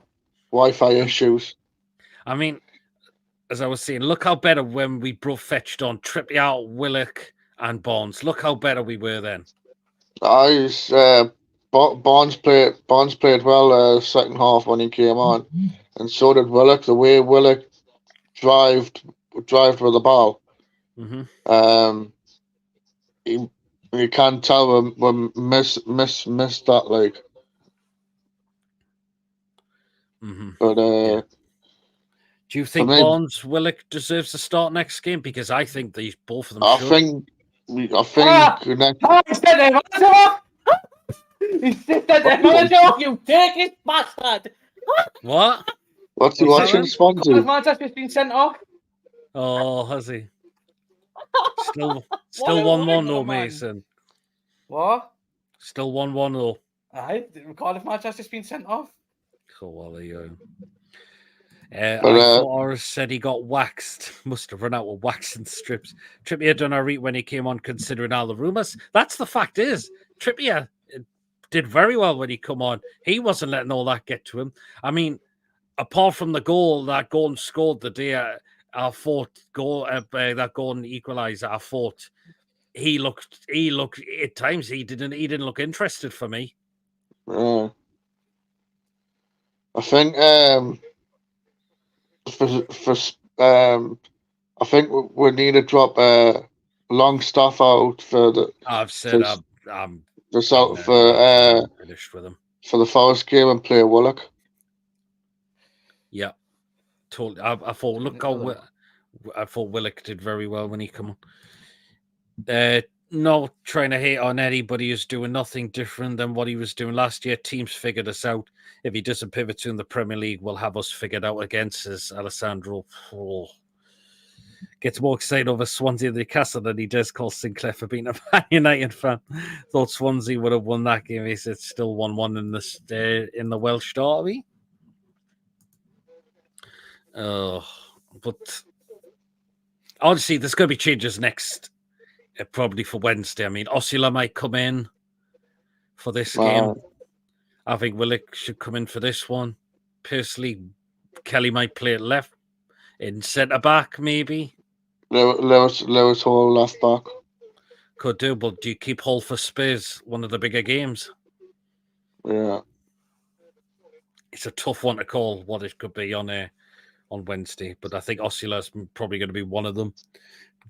Wi-Fi issues. I mean, as I was saying, look how better when we both fetched on Trippier, Willock, and Bonds. Look how better we were then. Bonds played well second half when he came on, and so did Willock. The way Willock drived with the ball, you can't tell we missed that, like. But yeah. Do you think Bonds Willock deserves to start next game? Because I think both of them should. I think He said that manager, you Turkish bastard. What? What's he watching, Swansea? Manchester's been sent off. Oh, has he? Still 1-1 though, Mason. What? Still 1-1 though. Cardiff Manchester's been sent off. Oh, well, there you go. I thought Oris said he got waxed. Must have run out of waxing strips. Trippier done a read when he came on, considering all the rumours. That's the fact is, Trippier did very well when he come on. He wasn't letting all that get to him. I mean, apart from the goal that Gordon scored the day our fourth goal, that Gordon equaliser, I thought he looked at times he didn't look interested for me. I think I think we need to drop Longstaff out for the. I've said I'm finished with him for the Forest game and play Willock. Yeah, totally. I thought Willock did very well when he come on. Not trying to hate on Eddie, but he is doing nothing different than what he was doing last year. Teams figured us out. If he doesn't pivot to in the Premier League, we'll have us figured out against us. Alessandro gets more excited over Swansea and Newcastle than he does call Sinclair for being a Man United fan. Thought Swansea would have won that game. He said still 1-1 in the Welsh derby. But honestly, there's going to be changes next. Probably for Wednesday. I mean, Osula might come in for this game. I think Willock should come in for this one. Personally, Kelly might play at left, in centre back, maybe. Lewis Hall left back. Could do, but do you keep Hull for Spurs, one of the bigger games? Yeah. It's a tough one to call what it could be on Wednesday, but I think Osula's probably going to be one of them.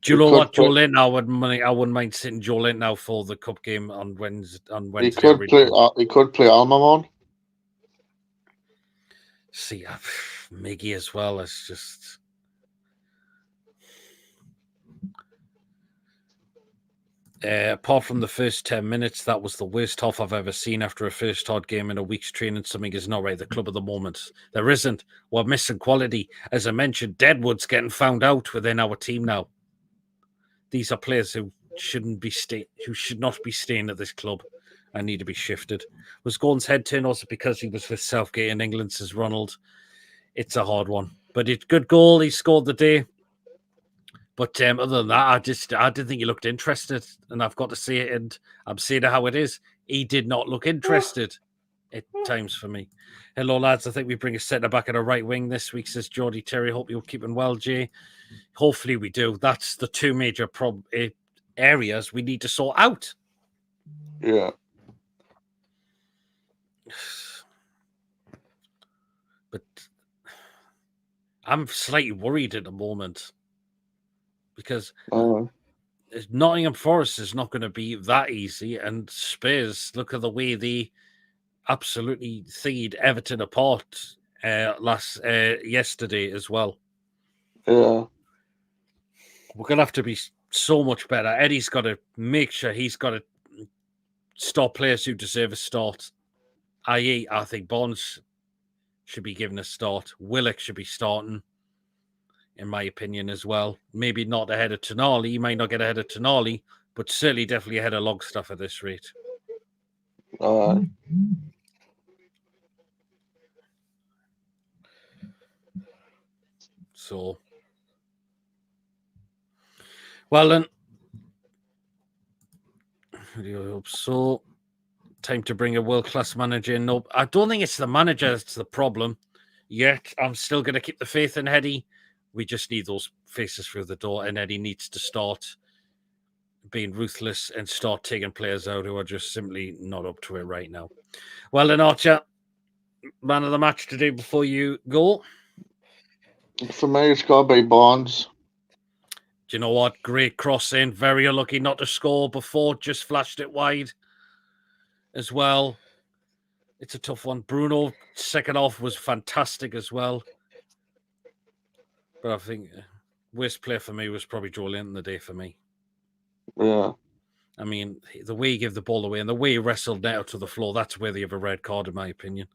Do you know what, Joe Lint? I wouldn't mind sitting Joe Lint now for the cup game on Wednesday. He could play Almamon. See, Miggy as well. It's just. Apart from the first 10 minutes, that was the worst half I've ever seen after a first hard game in a week's training. Something is not right at the club at the moment. There isn't. We're missing quality. As I mentioned, Deadwood's getting found out within our team now. These are players who should not be staying at this club and need to be shifted. Was Gordon's head turned also because he was with Southgate in England, says Ronald. It's a hard one. But it's good goal. He scored the day. But other than that, I didn't think he looked interested, and I've got to say it, and I'm saying it how it is. He did not look interested at times for me. Hello, lads. I think we bring a centre back and a right wing this week, says Geordie Terry. Hope you're keeping well, Jay. Hopefully we do. That's the two major areas we need to sort out. Yeah. But I'm slightly worried at the moment. Because Nottingham Forest is not going to be that easy. And Spurs, look at the way they absolutely thingied Everton apart yesterday as well. Yeah. We're going to have to be so much better. Eddie's got to make sure he's got to stop players who deserve a start. I.e., I think Bonds should be given a start. Willock should be starting, in my opinion, as well. Maybe not ahead of Tonali. He might not get ahead of Tonali, but certainly definitely ahead of Longstaff at this rate. So, well then, so time to bring a world-class manager in. No, I don't think it's the manager that's the problem yet. I'm still going to keep the faith in Eddie. We just need those faces through the door, and Eddie needs to start being ruthless and start taking players out who are just simply not up to it right now. Well then, Archer, man of the match today before you go. For me, it's got to be Bonds. Do you know what? Great crossing. Very unlucky not to score before. Just flashed it wide as well. It's a tough one. Bruno, second off, was fantastic as well. But I think worst player for me was probably Joe Linton the day for me. Yeah. I mean, the way he gave the ball away and the way he wrestled Neto to the floor, that's worthy of a red card, in my opinion.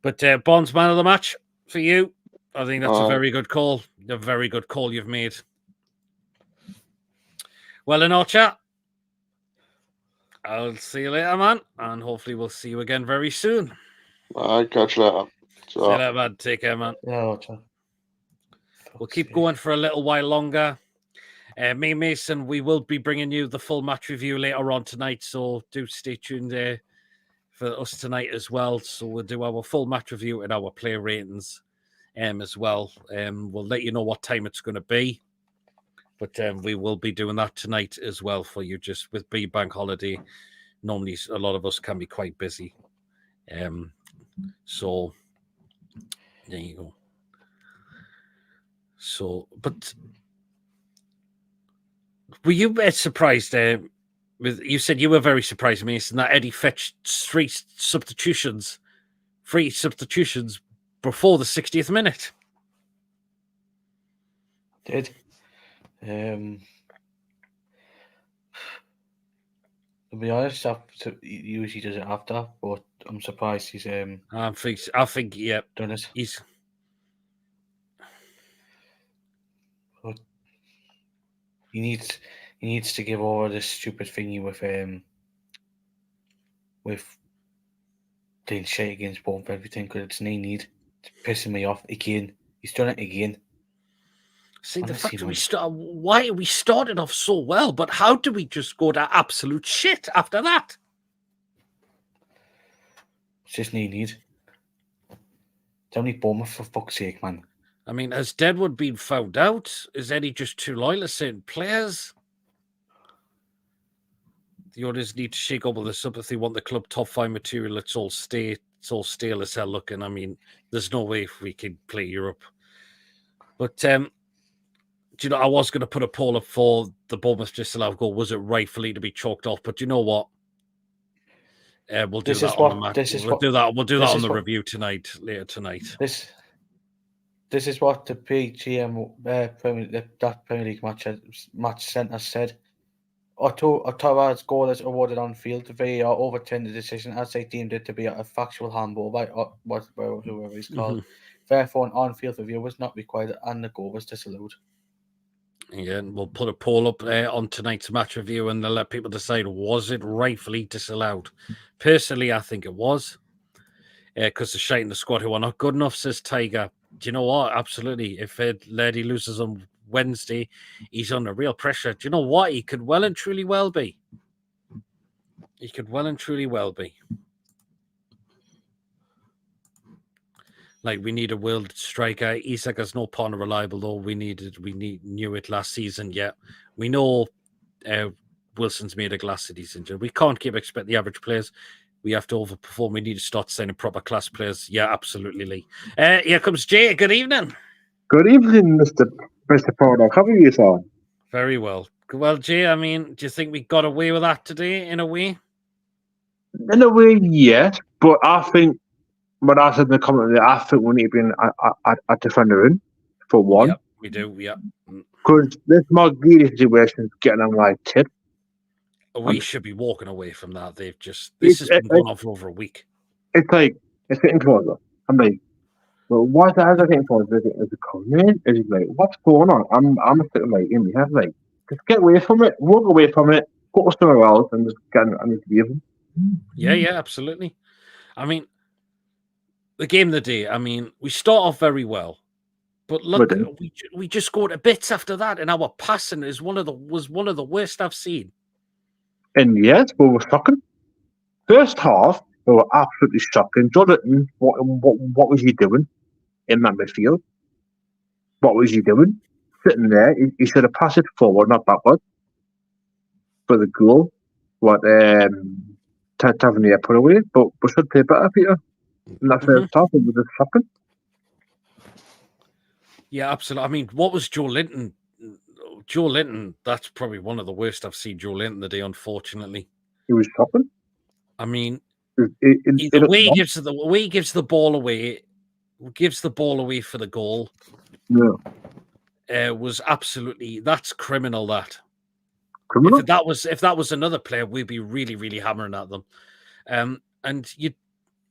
But Bonds, man of the match for you. I think that's a very good call. A very good call you've made. Well, in our chat, I'll see you later, man. And hopefully we'll see you again very soon. All right, catch you later. See you later, man. Take care, man. Yeah, we'll keep going for a little while longer. Me, Mason, we will be bringing you the full match review later on tonight. So do stay tuned there for us tonight as well. So we'll do our full match review and our player ratings as well. We'll let you know what time it's going to be. But we will be doing that tonight as well for you, just with being bank holiday. Normally, a lot of us can be quite busy. So, there you go. So, but were you surprised? You said you were very surprised, Mason, that Eddie fetched free substitutions before the 60th minute. Did. To be honest, he usually does it after, but I'm surprised he's I think yeah, done it. But he needs to give over this stupid thingy with doing shit against Bournemouth everything, because it's need. It's pissing me off again. He's done it again. See, the fact that we started off so well, but how do we just go to absolute shit after that? It's just need. It's only Bournemouth, for fuck's sake, man. I mean, has Deadwood been found out? Is Eddie just too loyal to certain players? The owners need to shake up with the sympathy, want the club top 5 material. It's all stale as hell looking. I mean, there's no way we can play Europe. But do you know, I was going to put a poll up for the Bournemouth disallowed goal. Was it rightfully to be chalked off? But you know what? We'll do This that is on the what- match. this is We'll what- do that. We'll do that this on is the what- review later tonight. This is what the PGM that Premier League match centre said. Ottawa's goal is awarded on field. The VAR overturned the decision as they deemed it to be a factual handball by whoever he's called. Therefore, an on-field review was not required and the goal was disallowed. Yeah, and we'll put a poll up on tonight's match review and they'll let people decide, was it rightfully disallowed? Personally, I think it was. Because the shite in the squad who are not good enough, says Tiger. Do you know what? Absolutely. If Lady loses on Wednesday, he's under real pressure. Do you know what? He could well and truly well be. He could well and truly well be. Like, we need a world striker. Isak is no partner reliable, though. We knew it last season. Yeah, we know Wilson's made a glass that he's injured. We can't expect the average players. We have to overperform. We need to start signing proper class players. Yeah, absolutely, Lee. Here comes Jay. Good evening. Good evening, Mr. Proudlock. How are you, sir? Very well. Well, Jay, I mean, do you think we got away with that today, in a way? In a way, yes, but I think what I said in the comment there, I think we need to be a defender in, for one. Yep, we do, yeah. Because this Margili situation is getting on my tip. We should be walking away from that. This has been going on for over a week. It's like, it's getting closer. I'm like, well, why is that getting closer? Is it coming in? Is it like, what's going on? I'm sitting like in my head, like, just get away from it, walk away from it, go somewhere else, and just get I need to be able. Yeah, absolutely. I mean, the game of the day, I mean, we start off very well. But look, we just scored a bits after that, and our passing was one of the worst I've seen. And yes, we were shocking. First half, we were absolutely shocking. Jonathan, what was he doing in that midfield? What was he doing? Sitting there, he should have passed it forward, not backward, for the goal. What Tavernier put away, but we should play better, Peter. In that first half, it was just shocking. Yeah, absolutely. I mean, what was Joe Linton? Joe Linton, that's probably one of the worst I've seen Joe Linton today, unfortunately. He was shocking. I mean, the way he gives the ball away, for the goal. Yeah. Was absolutely, that's criminal. Criminal? If that was another player, we'd be really, really hammering at them. And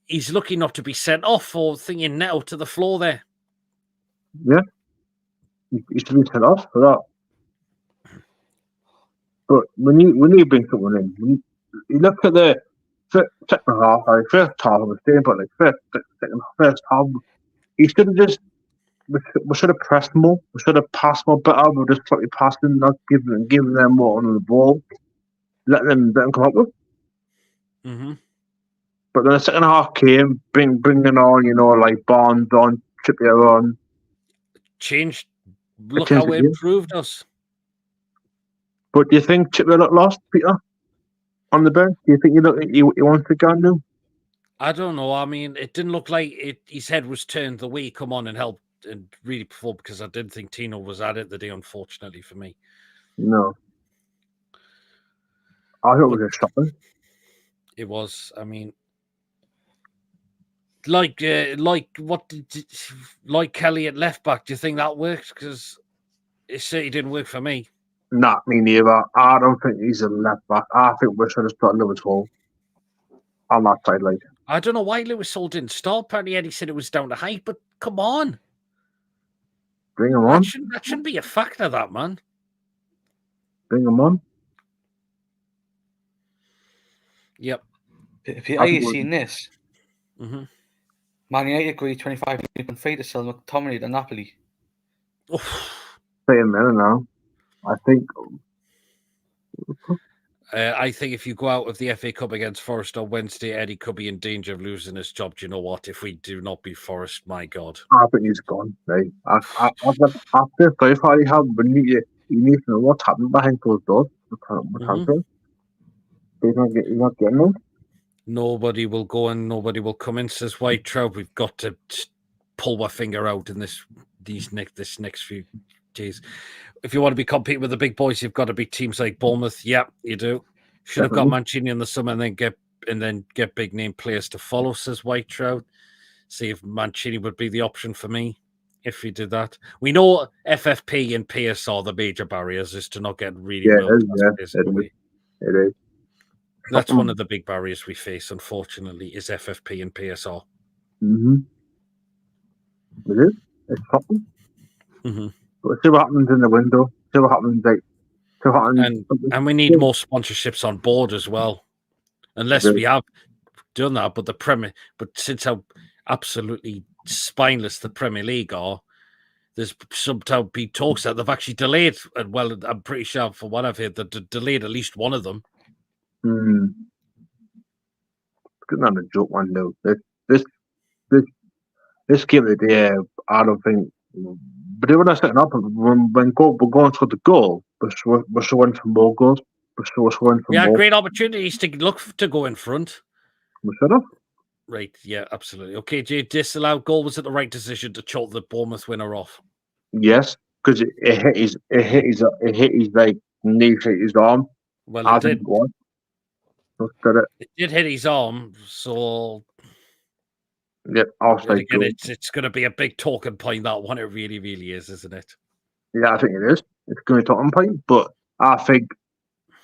he's lucky not to be sent off or thinking net out to the floor there. Yeah. He should be sent off for that. But when you bring someone in, you look at the second half, like first half I was saying, but like first half, he should have just we should have pressed more. We should have passed more better. We just slightly passing, not giving them more on the ball, let them come up with. Mm-hmm. But then the second half came, bringing on, like Barnes on, Trippier on. Changed. Look how it improved us. But do you think Trippier looked lost, Peter, on the bench? Do you think he wants to go now? I don't know. I mean, it didn't look like his head was turned the way he come on and helped and really performed, because I didn't think Tino was at it today, unfortunately for me. No. I thought it was shocking. It was. I mean, like Kelly at left back. Do you think that worked? Because it certainly didn't work for me. Not me neither. I don't think he's a left back. I think we should have started Lewis Hall on that side, like. I don't know why Lewis Hall didn't start. Apparently, Eddie said it was down to height, but come on. Bring him on. That shouldn't be a factor, that, man. Bring him on. Yep. Are you seeing this? Mm-hmm. Man United agreed 25 million fee to sell McTominay to Napoli. Say a minute now. I think if you go out of the FA Cup against Forest on Wednesday, Eddie could be in danger of losing his job. Do you know what? If we do not beat Forest, my God. I think he's gone. Right? After sorry for he had, but you need to know what's happening behind closed doors. He's not getting them. Nobody will go and nobody will come in, says White Trout. We've got to pull our finger out in this next few days. If you want to be competing with the big boys, you've got to beat teams like Bournemouth. Yeah, you do. Should have got Mancini in the summer and then get get big name players to follow, says White Trout. See if Mancini would be the option for me if he did that. We know FFP and PS are the major barriers, is to not get really world class players away. It is. That's one of the big barriers we face, unfortunately, is FFP and PSR. Mm-hmm. It is. It's something. Mm-hmm. But see what happens in the window. See what happens. And we need more sponsorships on board as well. Unless we have done that, but since how absolutely spineless the Premier League are, there's sometimes been talks that they've actually delayed. Well, I'm pretty sure for what I've heard, that delayed at least one of them. It's not a joke one though. This game of the day, I don't think. But when I set up, when we're going for the goal, we're showing for more goals. We're showing for more. Great opportunities to look to go in front. We should have. Right, yeah, absolutely. Okay, Jay, disallowed goal. Was it the right decision to chalk the Bournemouth winner off? Yes, because it hit his like knee, hit his arm. Well, it did. It did hit his arm, so yeah, again, it's going to be a big talking point. That one, it really, really is, isn't it? Yeah, I think it is. It's going to be a talking point, but I think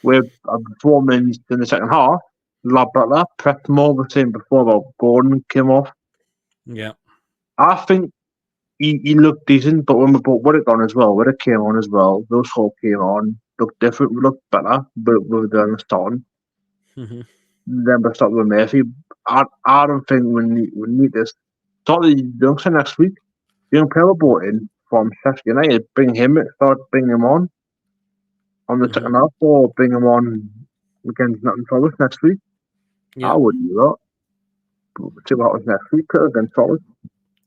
with a performance in the second half, Butler prepped more the same before about Gordon came off. Yeah, I think he looked decent, but when we put it on as well, when it came on as well, those four came on, looked different, looked better, but with the starting. Mm-hmm. Then we start with Murphy. I don't think we need this. Start the youngster next week. Young player brought in from Sheffield United. Bring him him on the second half, or bring him on against Nottingham Forest next week. Yeah. I would do that. But see what happens next week against Forest.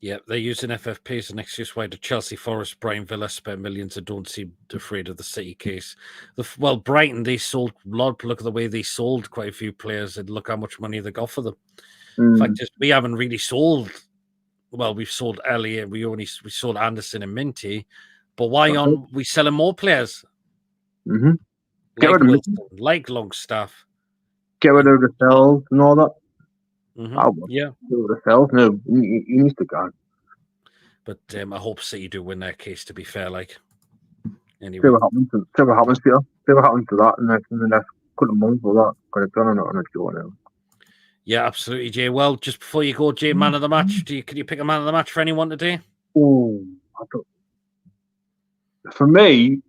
Yeah, they're using FFP as an excuse why the Chelsea, Forest, Brighton, Villa spent millions and don't seem afraid of the City case. Brighton, they sold a lot. Look at the way they sold quite a few players and look how much money they got for them. In fact, we haven't really sold. Well, we've sold Elliott. We sold Anderson and Minty. But why aren't we selling more players? Mm-hmm. Like Wilson, like Longstaff. Get rid of the Fells and all that. Mm-hmm. Yeah. The Fells, no, he needs to go. But I hope City do win their case, to be fair. Anyway. See what happens, Peter. See what happens to that in the next couple of months or that. Got it done on a show now. Yeah, absolutely, Jay. Well, just before you go, Jay, man of the match. Can you pick a man of the match for anyone today? Oh, for me,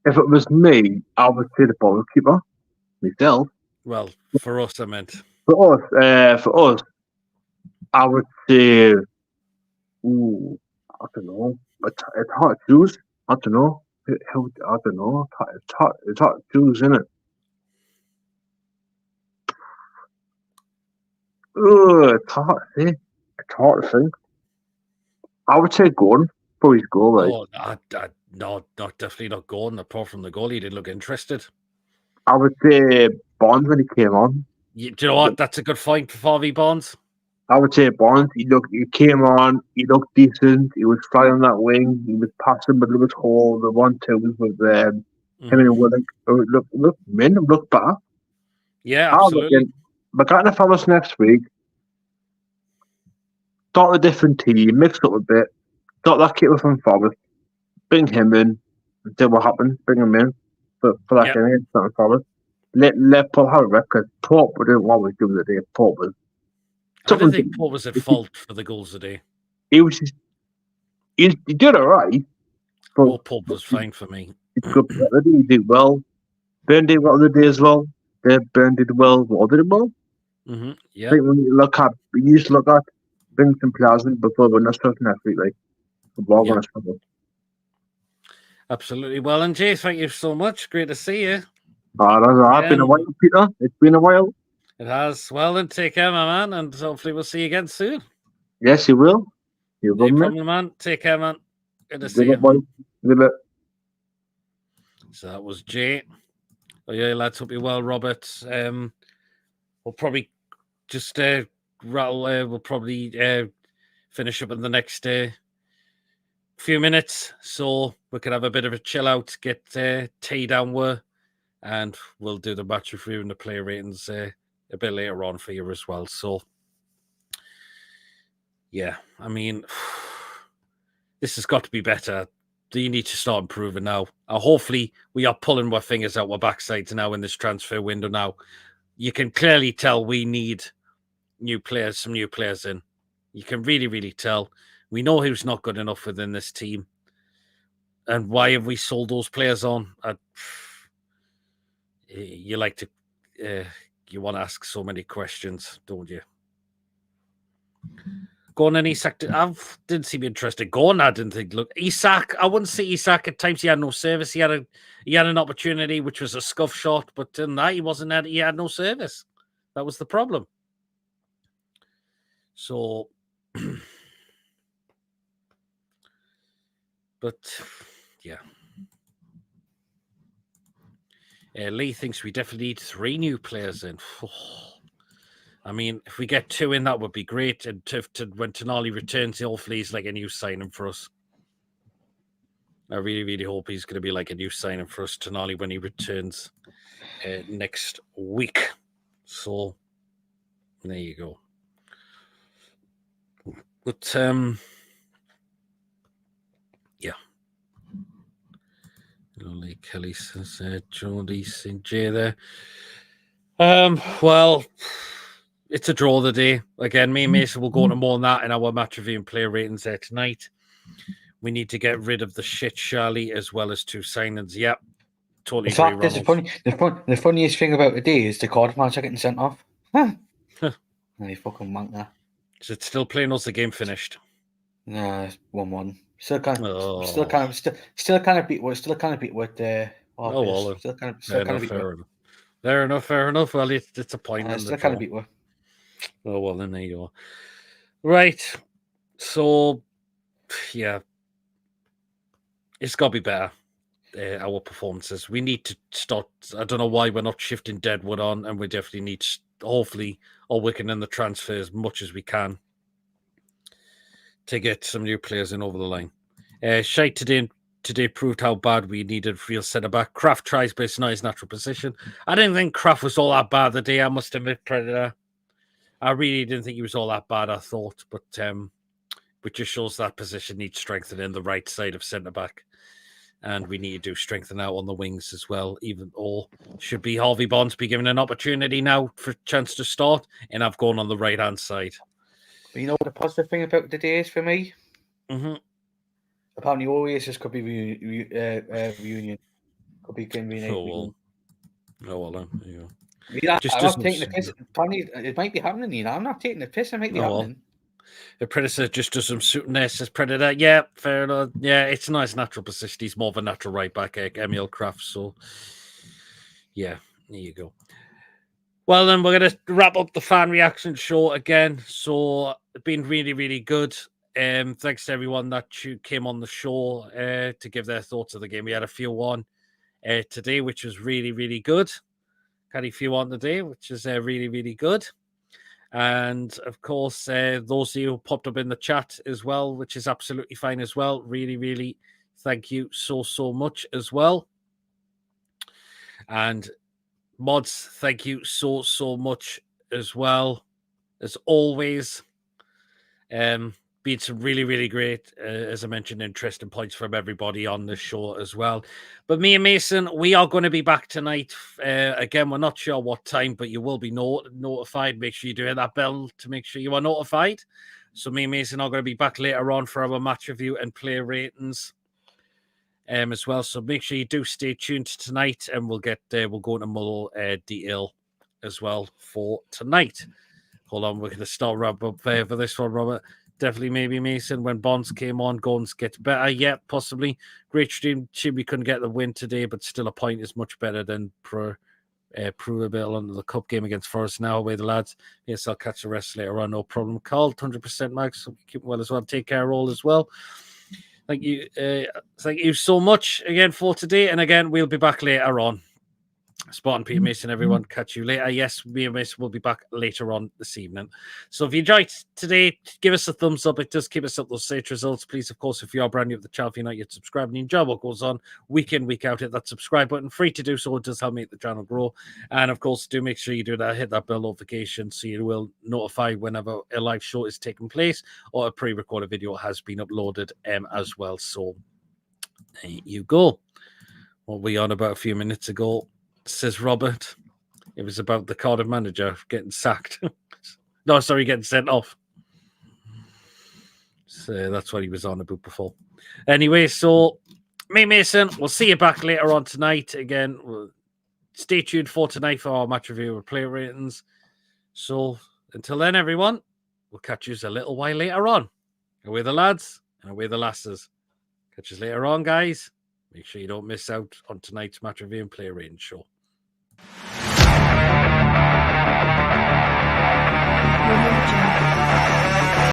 if it was me, I would say the ball keeper myself. Well, for us, I meant. For us, I would say, I don't know. It's hard to choose. I don't know. I don't know. It's hard to choose, isn't it? It's hard to say. It's hard to think. I would say Gordon for his goal. No, definitely not Gordon. Apart from the goal, he didn't look interested. I would say Bonds when he came on. Do you know what? That's a good fight for 4v Bonds. I would say Bonds. He came on. He looked decent. He was flying on that wing. He was passing but it was hole. The 1-2s with him and Willick. Look better. Yeah, absolutely. But getting the fellas next week. Start a different team. Mix up a bit. Start that keeper from Forest. Bring him in. And see what happens. Bring him in for that game against Nottingham Forest. Let Paul have a record. Pope didn't want to do the day. Pope was. I don't think Pope was at fault for the goals today. He was just. He did all right. But Pope was fine for me. It's good. He did well. Ben did well the day as well. Ben did well. What did well? Mm-hmm. Yeah. I think when you look at, Vincent Pleasant before the next week, like the ball going to struggle. Absolutely. Well, and Jay, thank you so much. Great to see you. It's been a while, Peter. It's been a while. It has. Well, then take care, my man, and hopefully we'll see you again soon. Yes, you will. You will, no problem, man. Take care, man. Good to see you. Good. So that was Jay. Oh yeah, lads. Hope you're well, Robert. We'll probably just rattle. We'll probably finish up in the next few minutes, so we can have a bit of a chill out, get tea down where, and we'll do the match review and the player ratings a bit later on for you as well. So, yeah, I mean, this has got to be better. You need to start improving now. Hopefully, we are pulling our fingers out our backsides now in this transfer window now. You can clearly tell we need new players, some new players in. You can really, really tell. We know who's not good enough within this team. And why have we sold those players on? You like to, you want to ask so many questions, don't you? Gordon and Isak, I didn't seem interested. Gordon, I didn't think. Look, Isak, I wouldn't say Isak at times. He had no service. He had an opportunity, which was a scuff shot, but in that he had no service. That was the problem. So, but yeah. Lee thinks we definitely need 3 new players in. I mean, if we get 2 in, that would be great. And when Tonali returns, hopefully he's like a new signing for us. I really, really hope he's going to be like a new signing for us, Tonali, when he returns next week. So, there you go. But, yeah. Like Kelly says, Jordy St. J there. Well, it's a draw the day. Again, me and Mason will go into more on that in our match review and player ratings there tonight. We need to get rid of the shit Charlie as well as 2 signings. Yep. Totally agree, Ronald. The funniest thing about the day is the Cardiff match are getting sent off. Huh. You fucking wank there. Is it still playing us the game finished? Nah, 1-1. Still kind of beat with Still kind of beat with Fair enough. Well, it's a point. Still kind of beat with. Oh well, then there you go. Right. So, yeah, it's got to be better. Our performances. We need to start. I don't know why we're not shifting Deadwood on, and we definitely need, hopefully, or we can in the transfer as much as we can to get some new players in over the line. Shite today proved how bad we needed real centre back. Kraft tries, but it's not his natural position. I didn't think Kraft was all that bad the day. I must admit, Predator. I really didn't think he was all that bad. I thought, but which just shows that position needs strengthening the right side of centre back. And we need to strengthen out on the wings as well. Or should be Harvey Bonds be given an opportunity now for a chance to start, and I've gone on the right hand side. But you know what the positive thing about the day is for me? Mm-hmm. Apparently, Oasis could be reunion. Could be reunion. Oh well, there you go. Yeah, I'm not taking the piss. Apparently, it might be happening. You know, I'm not taking the piss. It might be happening. The Predator just does some shooting there, says Predator. Yeah, fair enough. Yeah, it's a nice natural position. He's more of a natural right back, Emil Kraft. So, yeah, there you go. Well, then we're going to wrap up the fan reaction show again. So, it's been really, really good. Thanks to everyone that came on the show to give their thoughts of the game. We had a few on today, which was really, really good. Had a few on today, which is really, really good. And of course, those of you who popped up in the chat as well, which is absolutely fine as well. Really, really thank you so much as well. And mods, thank you so much as well. As always, been some really, really great, as I mentioned, interesting points from everybody on the show as well. But me and Mason, we are going to be back tonight. Again, we're not sure what time, but you will be notified. Make sure you do hit that bell to make sure you are notified. So me and Mason are going to be back later on for our match review and player ratings as well. So make sure you do stay tuned tonight, and we'll go into more detail as well for tonight. Hold on, we're going to start wrap up for this one, Robert. Definitely, maybe Mason. When Bonds came on, Guns gets better. Yeah, possibly. Great stream. We couldn't get the win today, but still a point is much better than prove a bit under the cup game against Forest. Now away the lads. Yes, I'll catch the rest later on. No problem. Carl, 100% Max. Keep well as well. Take care all as well. Thank you so much again for today. And again, we'll be back later on. Spot on Peter Mason, everyone. Catch you later. Yes, me and Mason will be back later on this evening. So if you enjoyed today, give us a thumbs up. It does keep us up those search results. Please, of course, if you are brand new to the channel, if you're not yet subscribed and you enjoy what goes on week in, week out, hit that subscribe button. Free to do so. It does help make the channel grow. And of course, do make sure you do that. Hit that bell notification so you will notify whenever a live show is taking place or a pre-recorded video has been uploaded as well. So there you go. What we on about a few minutes ago, says Robert. It was about the Cardiff manager getting sacked. No, sorry, getting sent off. So that's what he was on about before. Anyway, so me, Mason, we'll see you back later on tonight. Again, stay tuned for tonight for our match review and player ratings. So until then, everyone, we'll catch you a little while later on. Away the lads and away the lasses. Catch us later on, guys. Make sure you don't miss out on tonight's match review and player rating show.